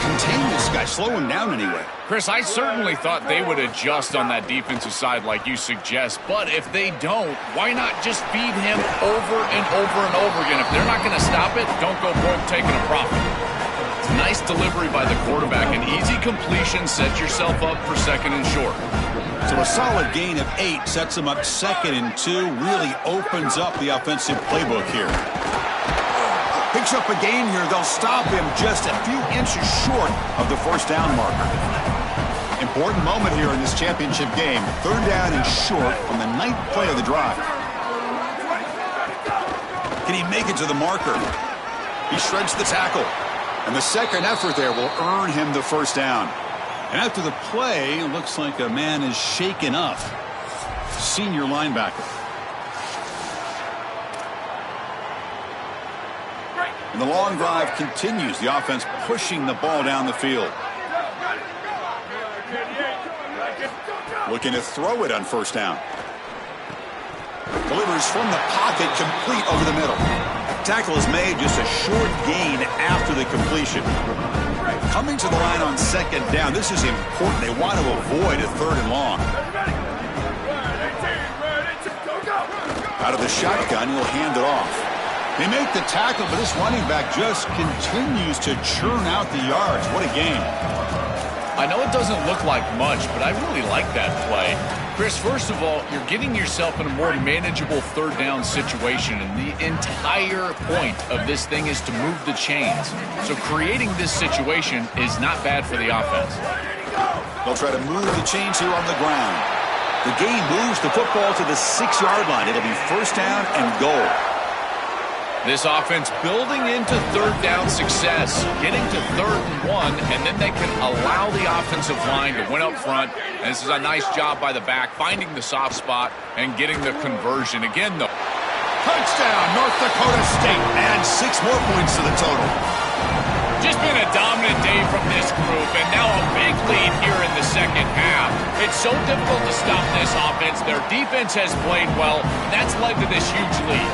contain this guy, slow him down anyway? Chris, I certainly thought they would adjust on that defensive side like you suggest, but if they don't, why not just feed him over and over and over again? If they're not going to stop it, don't go broke taking a profit. It's a nice delivery by the quarterback. An easy completion sets yourself up for second and short. So a solid gain of 8 sets them up second and 2. Really opens up the offensive playbook here. Picks up a gain here. They'll stop him just a few inches short of the first down marker. Important moment here in this championship game. Third down and short on the 9th play of the drive. Can he make it to the marker? He shreds the tackle. And the second effort there will earn him the first down. And after the play, it looks like a man is shaken up. Senior linebacker. And the long drive continues. The offense pushing the ball down the field. Looking to throw it on first down. Delivers from the pocket, complete over the middle. Tackle is made, just a short gain after the completion. Coming to the line on second down, this is important. They want to avoid a third and long. Out of the shotgun, he'll hand it off. They make the tackle, but this running back just continues to churn out the yards. What a game. I know it doesn't look like much, but I really like that play. Chris, first of all, you're getting yourself in a more manageable third down situation, and the entire point of this thing is to move the chains. So creating this situation is not bad for the offense. They'll try to move the chains here on the ground. The game moves the football to the 6-yard line. It'll be first down and goal. This offense building into third down success, getting to 3rd and 1, and then they can allow the offensive line to win up front. And this is a nice job by the back, finding the soft spot and getting the conversion. Again, though. Touchdown, North Dakota State. Add 6 more points to the total. Just been a dominant day from this group, and now a big lead here in the second half. It's so difficult to stop this offense. Their defense has played well, and that's led to this huge lead.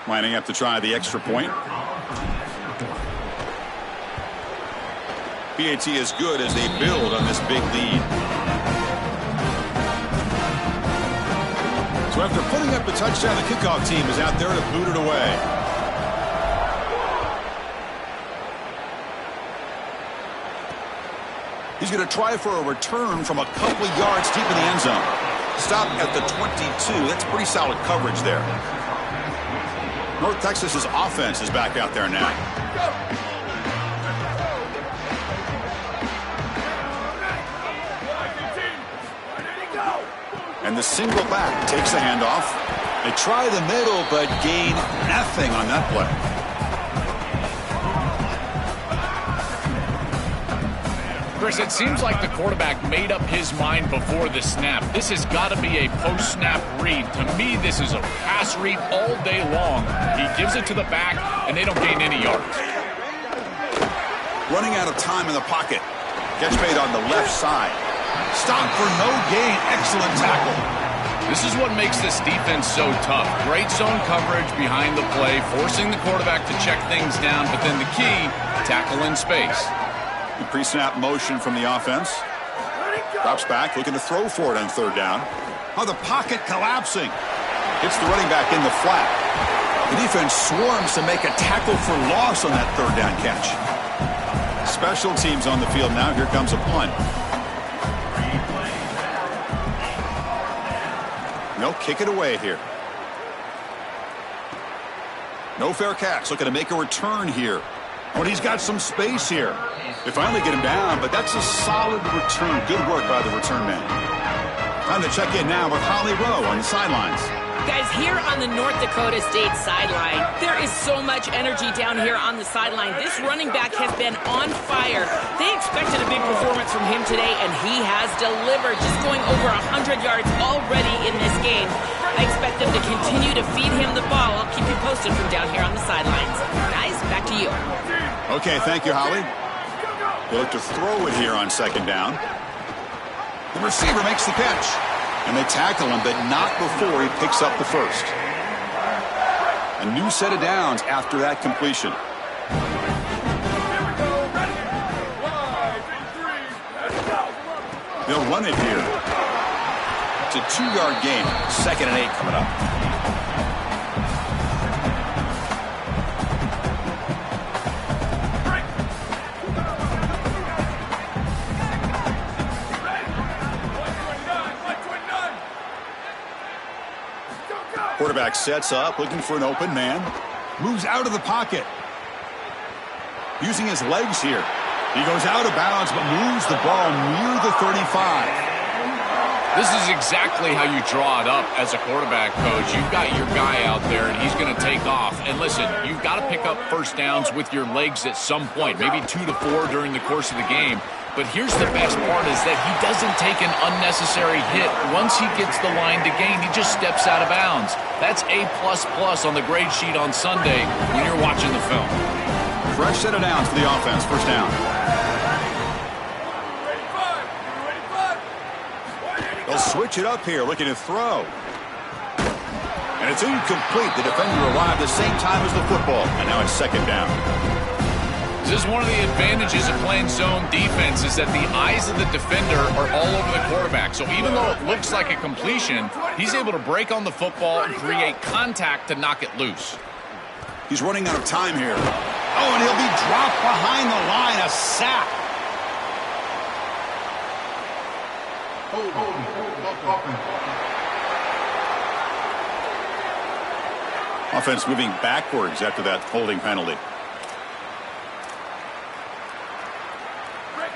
Lining up to try the extra point. PAT is good as they build on this big lead. So after putting up the touchdown, the kickoff team is out there to boot it away. He's going to try for a return from a couple of yards deep in the end zone. Stop at the 22. That's pretty solid coverage there. North Texas's offense is back out there now. And the single back takes the handoff. They try the middle, but gain nothing on that play. Chris, it seems like the quarterback made up his mind before the snap. This has got to be a post-snap read. To me, this is a pass read all day long. He gives it to the back, and they don't gain any yards. Running out of time in the pocket. Catch made on the left side. Stop for no gain. Excellent tackle. This is what makes this defense so tough. Great zone coverage behind the play, forcing the quarterback to check things down, but then the key, tackle in space. The pre-snap motion from the offense. Drops back, looking to throw for it on third down. Oh, the pocket collapsing. Hits the running back in the flat. The defense swarms to make a tackle for loss on that third down catch. Special teams on the field now. Here comes a punt. No, kick it away here. No fair catch. Looking to make a return here. Oh, and he's got some space here. They finally get him down, but that's a solid return. Good work by the return man. Time to check in now with Holly Rowe on the sidelines. Guys, here on the North Dakota State sideline, there is so much energy down here on the sideline. This running back has been on fire. They expected a big performance from him today, and he has delivered, just going over 100 yards already in this game. I expect them to continue to feed him the ball. I'll keep you posted from down here on the sidelines. Guys, back to you. Okay, thank you, Holly. They look to throw it here on second down. The receiver makes the catch. And they tackle him, but not before he picks up the first. A new set of downs after that completion. They'll run it here. It's a 2-yard gain. 2nd and 8 coming up. Quarterback sets up, looking for an open man. Moves out of the pocket. Using his legs here. He goes out of bounds, but moves the ball near the 35. This is exactly how you draw it up as a quarterback coach. You've got your guy out there, and he's going to take off. And listen, you've got to pick up first downs with your legs at some point, maybe 2 to 4 during the course of the game. But here's the best part is that he doesn't take an unnecessary hit. Once he gets the line to gain, he just steps out of bounds. That's A++ on the grade sheet on Sunday when you're watching the film. Fresh set of downs for the offense. First down. They'll switch it up here, looking to throw. And it's incomplete. The defender arrived the same time as the football. And now it's second down. This is one of the advantages of playing zone defense is that the eyes of the defender are all over the quarterback. So even though it looks like a completion, he's able to break on the football and create contact to knock it loose. He's running out of time here. Oh, and he'll be dropped behind the line. A sack. Offense moving backwards after that holding penalty.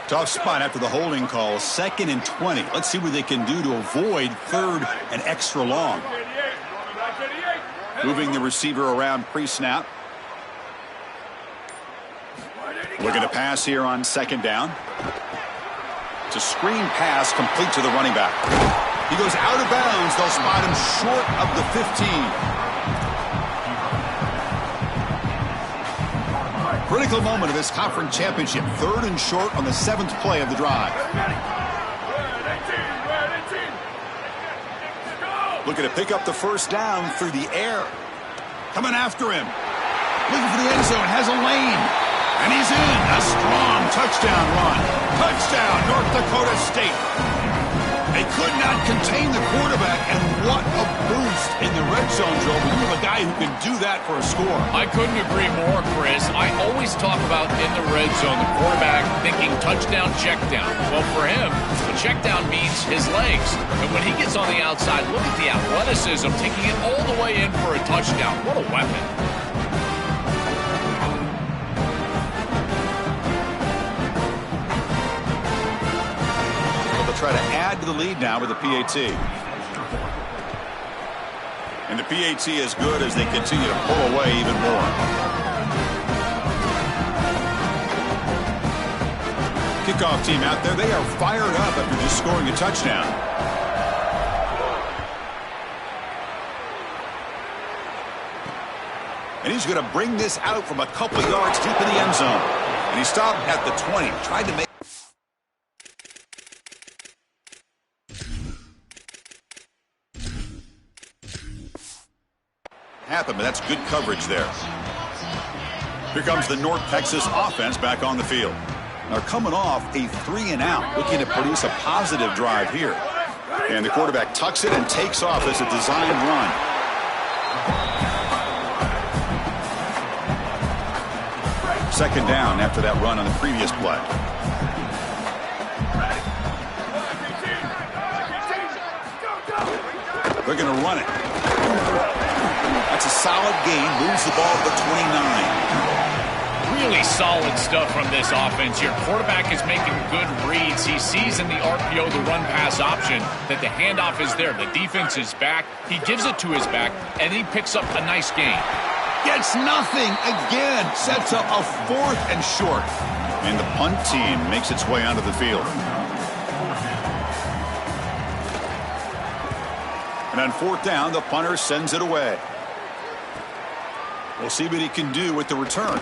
Tough spot after the holding call. 2nd and 20. Let's see what they can do to avoid 3rd and extra long. Moving the receiver around pre-snap. Looking to pass here on 2nd down. It's a screen pass complete to the running back. He goes out of bounds. They'll spot him short of the 15. Critical moment of this conference championship. 3rd and short on the 7th play of the drive. Looking to pick up the first down through the air. Coming after him. Looking for the end zone. Has a lane. And he's in. A strong touchdown run. Touchdown, North Dakota State. They could not contain the quarterback, and what a boost in the red zone, Joe. When you have a guy who can do that for a score. I couldn't agree more, Chris. I always talk about in the red zone, the quarterback thinking touchdown, check down. Well, for him, a check down means his legs. And when he gets on the outside, look at the athleticism, taking it all the way in for a touchdown. What a weapon. Try to add to the lead now with the PAT. And the PAT is good as they continue to pull away even more. Kickoff team out there, they are fired up after just scoring a touchdown. And he's going to bring this out from a couple yards deep in the end zone. And he stopped at the 20, tried to make happen, but that's good coverage there. Here comes the North Texas offense back on the field. They're coming off a 3-and-out, looking to produce a positive drive here. And the quarterback tucks it and takes off as a design run. Second down after that run on the previous play. They're going to run it. That's a solid gain. Moves the ball to the 29. Really solid stuff from this offense. Your quarterback is making good reads. He sees in the RPO, the run-pass option, that the handoff is there. The defense is back. He gives it to his back, and he picks up a nice gain. Gets nothing again. Sets up a 4th and short. And the punt team makes its way onto the field. And on 4th down, the punter sends it away. We'll see what he can do with the return.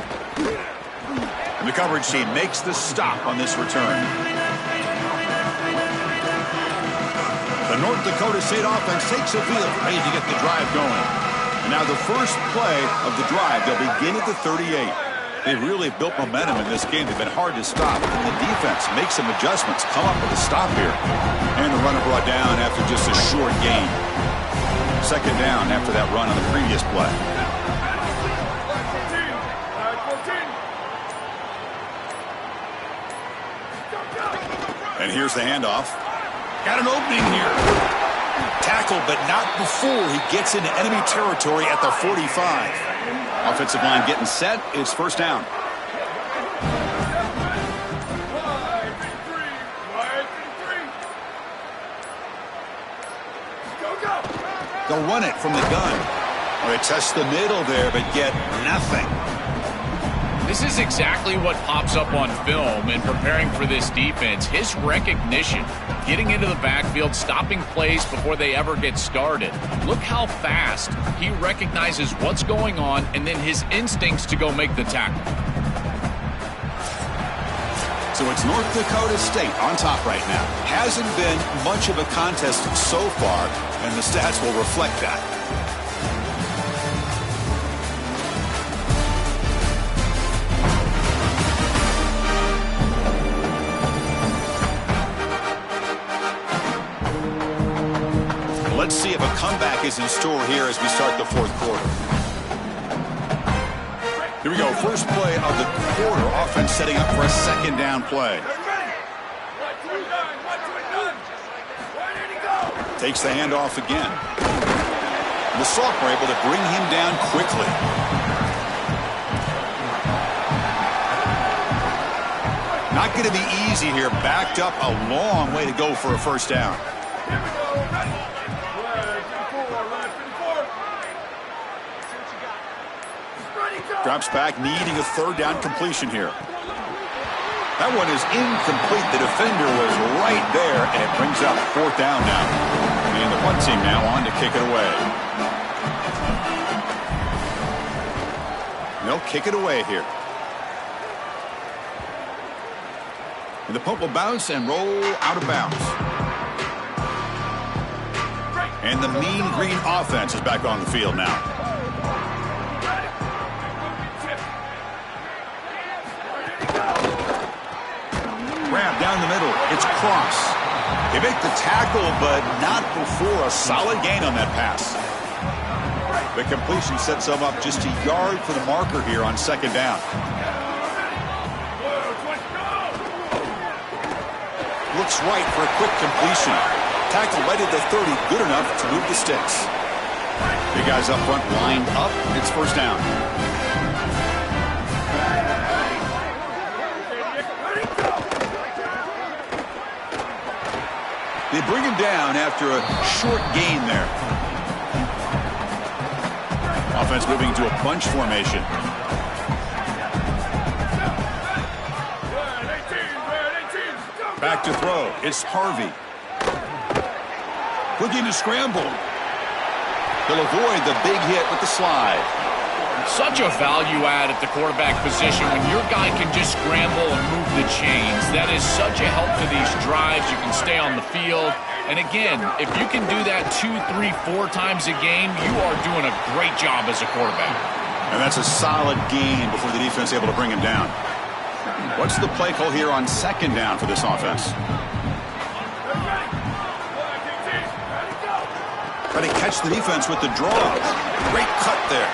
And the coverage team makes the stop on this return. The North Dakota State offense takes the field, ready to get the drive going. And now the first play of the drive, they'll begin at the 38. They really built momentum in this game. They've been hard to stop. And the defense makes some adjustments, come up with a stop here. And the runner brought down after just a short gain. Second down after that run on the previous play. And here's the handoff. Got an opening here. Tackle, but not before he gets into enemy territory at the 45. Offensive line getting set. It's first down. They'll run it from the gun. Well, they test the middle there, but get nothing. This is exactly what pops up on film in preparing for this defense. His recognition, getting into the backfield, stopping plays before they ever get started. Look how fast he recognizes what's going on and then his instincts to go make the tackle. So it's North Dakota State on top right now. Hasn't been much of a contest so far, and the stats will reflect that. Let's see if a comeback is in store here as we start the 4th quarter. Here we go. First play of the quarter. Offense setting up for a second down play. Takes the handoff again. The Sauk were able to bring him down quickly. Not going to be easy here. Backed up a long way to go for a first down. Drops back, needing a 3rd down completion here. That one is incomplete. The defender was right there, and it brings up 4th down now. And the punt team now on to kick it away. They'll kick it away here. And the punt will bounce and roll out of bounds. And the Mean Green offense is back on the field now. across. They make the tackle, but not before a solid gain on that pass. The completion sets them up just a yard for the marker here on second down. Looks right for a quick completion. Tackle right at the 30, good enough to move the sticks. The guys up front lined up. It's first down. They bring him down after a short gain there. Offense moving to a bunch formation. Back to throw. It's Harvey. Looking to scramble. He'll avoid the big hit with the slide. Such a value add at the quarterback position when your guy can just scramble and move the chains. That is such a help to these drives. You can stay on the field. And again, if you can do that 2, 3, 4 times a game, you are doing a great job as a quarterback. And that's a solid gain before the defense is able to bring him down. What's the play call here on second down for this offense? Try to catch the defense with the draw. Great cut there.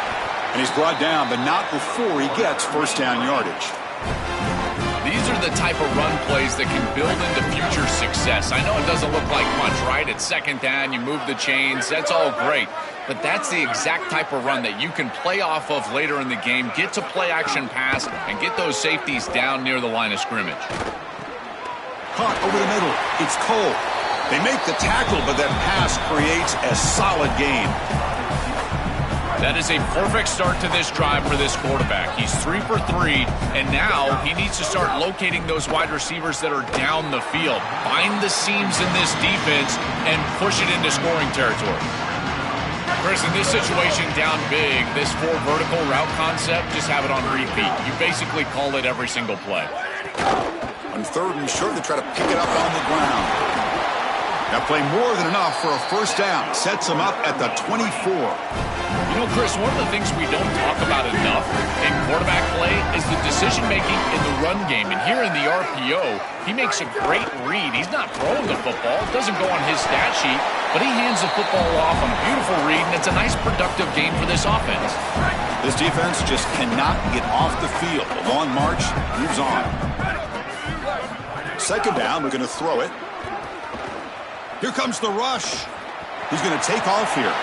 And he's brought down, but not before he gets first down yardage. These are the type of run plays that can build into future success. I know it doesn't look like much, right? It's second down, you move the chains, that's all great. But that's the exact type of run that you can play off of later in the game, get to play action pass, and get those safeties down near the line of scrimmage. Caught over the middle. It's Cole. They make the tackle, but that pass creates a solid gain. That is a perfect start to this drive for this quarterback. He's 3 for 3, and now he needs to start locating those wide receivers that are down the field. Find the seams in this defense and push it into scoring territory. Chris, in this situation down big, this 4 vertical route concept, just have it on repeat. You basically call it every single play. On third and short, they try to pick it up on the ground. That play more than enough for a first down. Sets them up at the 24. You know, Chris, one of the things we don't talk about enough in quarterback play is the decision-making in the run game. And here in the RPO, he makes a great read. He's not throwing the football. It doesn't go on his stat sheet, but he hands the football off on a beautiful read, and it's a nice, productive game for this offense. This defense just cannot get off the field. A long march moves on. Second down, we're going to throw it. Here comes the rush. He's going to take off here.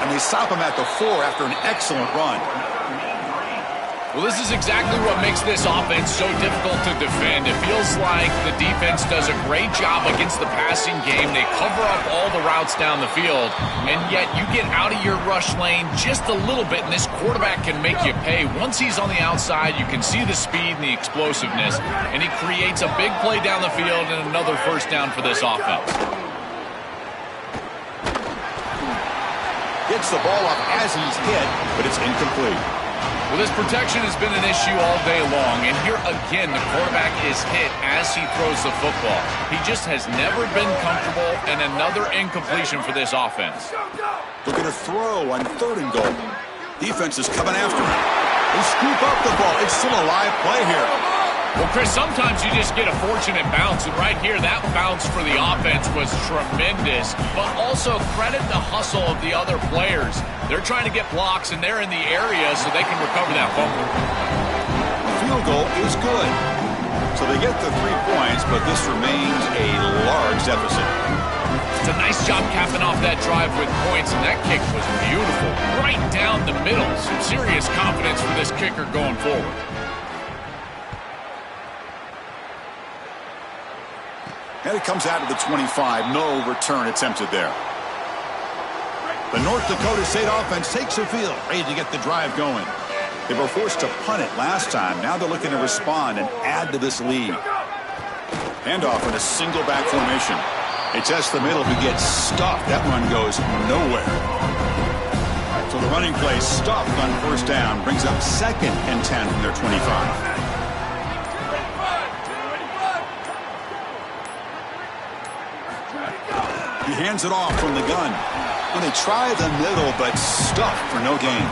And they stop him at the 4 after an excellent run. Well, this is exactly what makes this offense so difficult to defend. It feels like the defense does a great job against the passing game. They cover up all the routes down the field, and yet you get out of your rush lane just a little bit, and this quarterback can make you pay. Once he's on the outside, you can see the speed and the explosiveness, and he creates a big play down the field and another first down for this offense. Gets the ball up as he's hit, but it's incomplete. Well, this protection has been an issue all day long, and here again the quarterback is hit as he throws the football. He just has never been comfortable, and another incompletion for this offense. Looking to throw on third and goal. Defense is coming after him. They scoop up the ball. It's still a live play here. Well, Chris, sometimes you just get a fortunate bounce, and right here, that bounce for the offense was tremendous, but also credit the hustle of the other players. They're trying to get blocks, and they're in the area so they can recover that fumble. Field goal is good. So they get the 3 points, but this remains a large deficit. It's a nice job capping off that drive with points, and that kick was beautiful. Right down the middle. Some serious confidence for this kicker going forward. And it comes out of the 25. No return attempted there. The North Dakota State offense takes the field, ready to get the drive going. They were forced to punt it last time. Now they're looking to respond and add to this lead. Handoff in a single back formation. They test the middle, who gets stuffed. That run goes nowhere. So the running play stuffed on first down brings up 2nd and 10 from their 25. He hands it off from the gun. Well, they try the middle, but stuffed for no gain.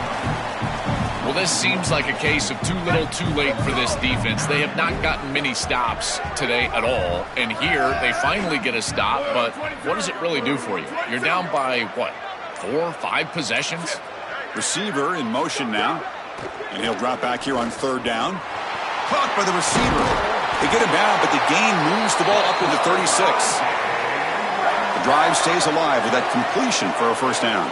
Well, this seems like a case of too little, too late for this defense. They have not gotten many stops today at all. And here, they finally get a stop, but what does it really do for you? You're down by, what, 4, 5 possessions? Receiver in motion now. And he'll drop back here on third down. Caught by the receiver. They get him down, but the gain moves the ball up to the 36. The drive stays alive with that completion for a first down.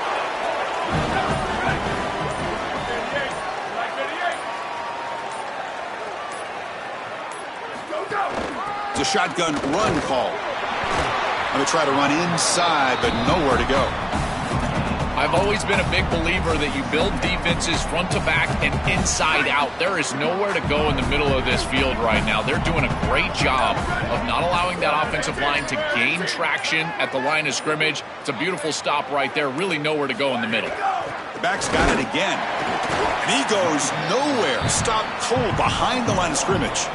It's a shotgun run call. Going to try to run inside, but nowhere to go. I've always been a big believer that you build defenses front to back and inside out. There is nowhere to go in the middle of this field right now. They're doing a great job of not allowing that offensive line to gain traction at the line of scrimmage. It's a beautiful stop right there. Really nowhere to go in the middle. The back's got it again. And he goes nowhere. Stopped cold behind the line of scrimmage.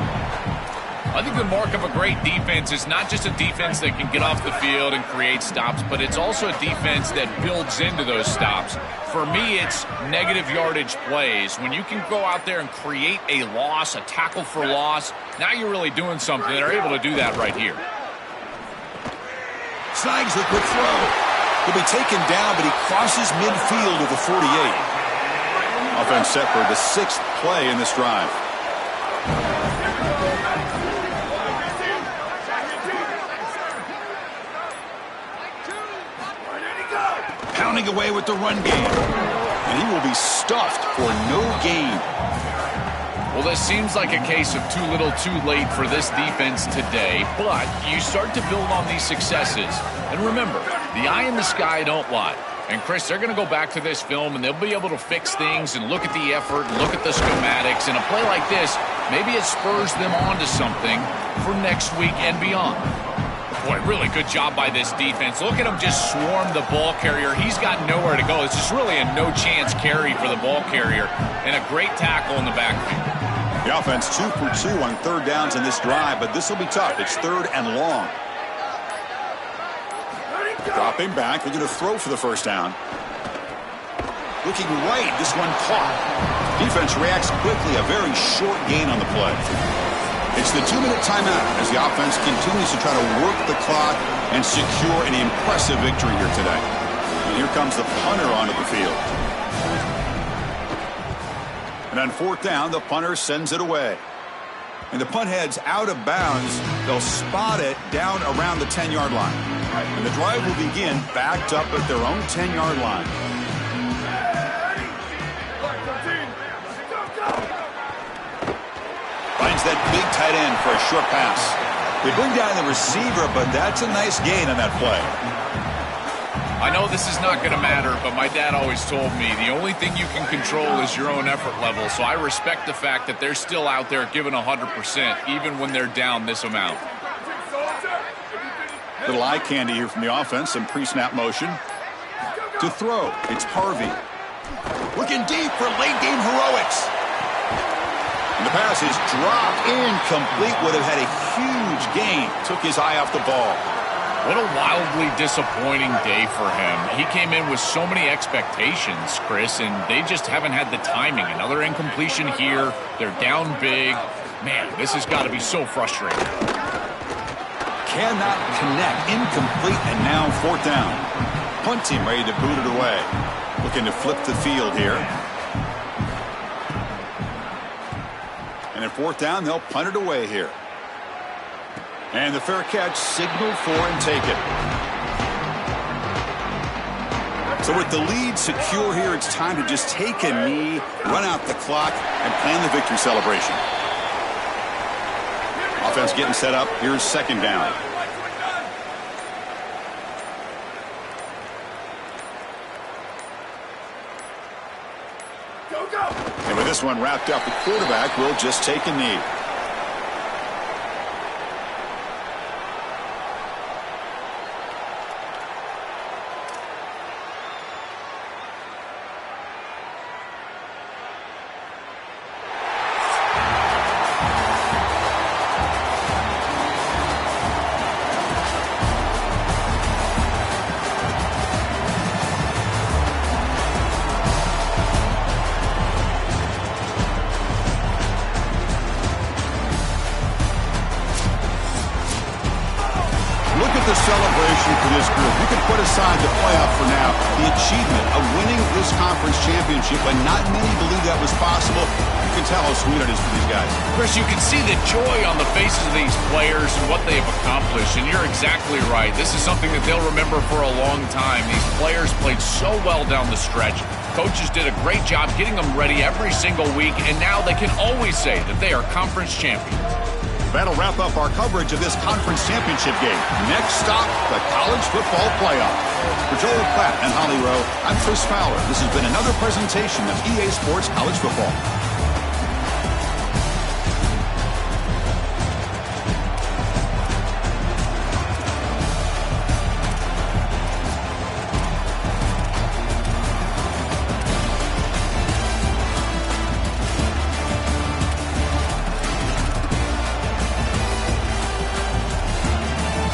I think the mark of a great defense is not just a defense that can get off the field and create stops, but it's also a defense that builds into those stops. For me, it's negative yardage plays. When you can go out there and create a loss, a tackle for loss, now you're really doing something. They're able to do that right here. Snags the quick throw. He'll be taken down, but he crosses midfield to the 48. Offense set for the 6th play in this drive. Pounding away with the run game. And he will be stuffed for no gain. Well, this seems like a case of too little, too late for this defense today, but you start to build on these successes. And remember, the eye in the sky don't lie. And, Chris, they're going to go back to this film, and they'll be able to fix things and look at the effort and look at the schematics. And a play like this, maybe it spurs them on to something for next week and beyond. Boy, really good job by this defense. Look at him just swarm the ball carrier. He's got nowhere to go. It's just really a no-chance carry for the ball carrier, and a great tackle in the backfield. The offense 2 for 2 on third downs in this drive, but this will be tough. It's third and long. Dropping back. They're going to throw for the first down. Looking right. This one caught. Defense reacts quickly. A very short gain on the play. It's the 2-minute timeout as the offense continues to try to work the clock and secure an impressive victory here today. And here comes the punter onto the field. And on fourth down, the punter sends it away. And the punt heads out of bounds. They'll spot it down around the 10-yard line. And the drive will begin backed up at their own 10-yard line. Finds that big tight end for a short pass. They bring down the receiver, but that's a nice gain on that play. I know this is not going to matter, but my dad always told me the only thing you can control is your own effort level. So I respect the fact that they're still out there giving 100%, even when they're down this amount. Little eye candy here from the offense. Some pre-snap motion. To throw, it's Harvey. Looking deep for late-game heroics. And the pass is dropped incomplete. Would have had a huge gain. Took his eye off the ball. What a wildly disappointing day for him. He came in with so many expectations, Chris, and they just haven't had the timing. Another incompletion here. They're down big. Man, this has got to be so frustrating. Cannot connect. Incomplete, and now fourth down. Punt team ready to boot it away. Looking to flip the field here. And at fourth down, they'll punt it away here. And the fair catch signaled for and taken. So with the lead secure here, it's time to just take a knee, run out the clock, and plan the victory celebration. Offense getting set up. Here's second down. And with this one wrapped up, the quarterback will just take a knee. celebration for this group. You can put aside the playoff for now. The achievement of winning this conference championship, but not many believe that was possible. You can tell how sweet it is for these guys. Chris, you can see the joy on the faces of these players and what they've accomplished, and you're exactly right. This is something that they'll remember for a long time. These players played so well down the stretch. Coaches did a great job getting them ready every single week, and now they can always say that they are conference champions. That'll wrap up our coverage of this conference championship game. Next stop, the college football playoff. For Joel Platt and Holly Rowe, I'm Chris Fowler. This has been another presentation of EA Sports College Football.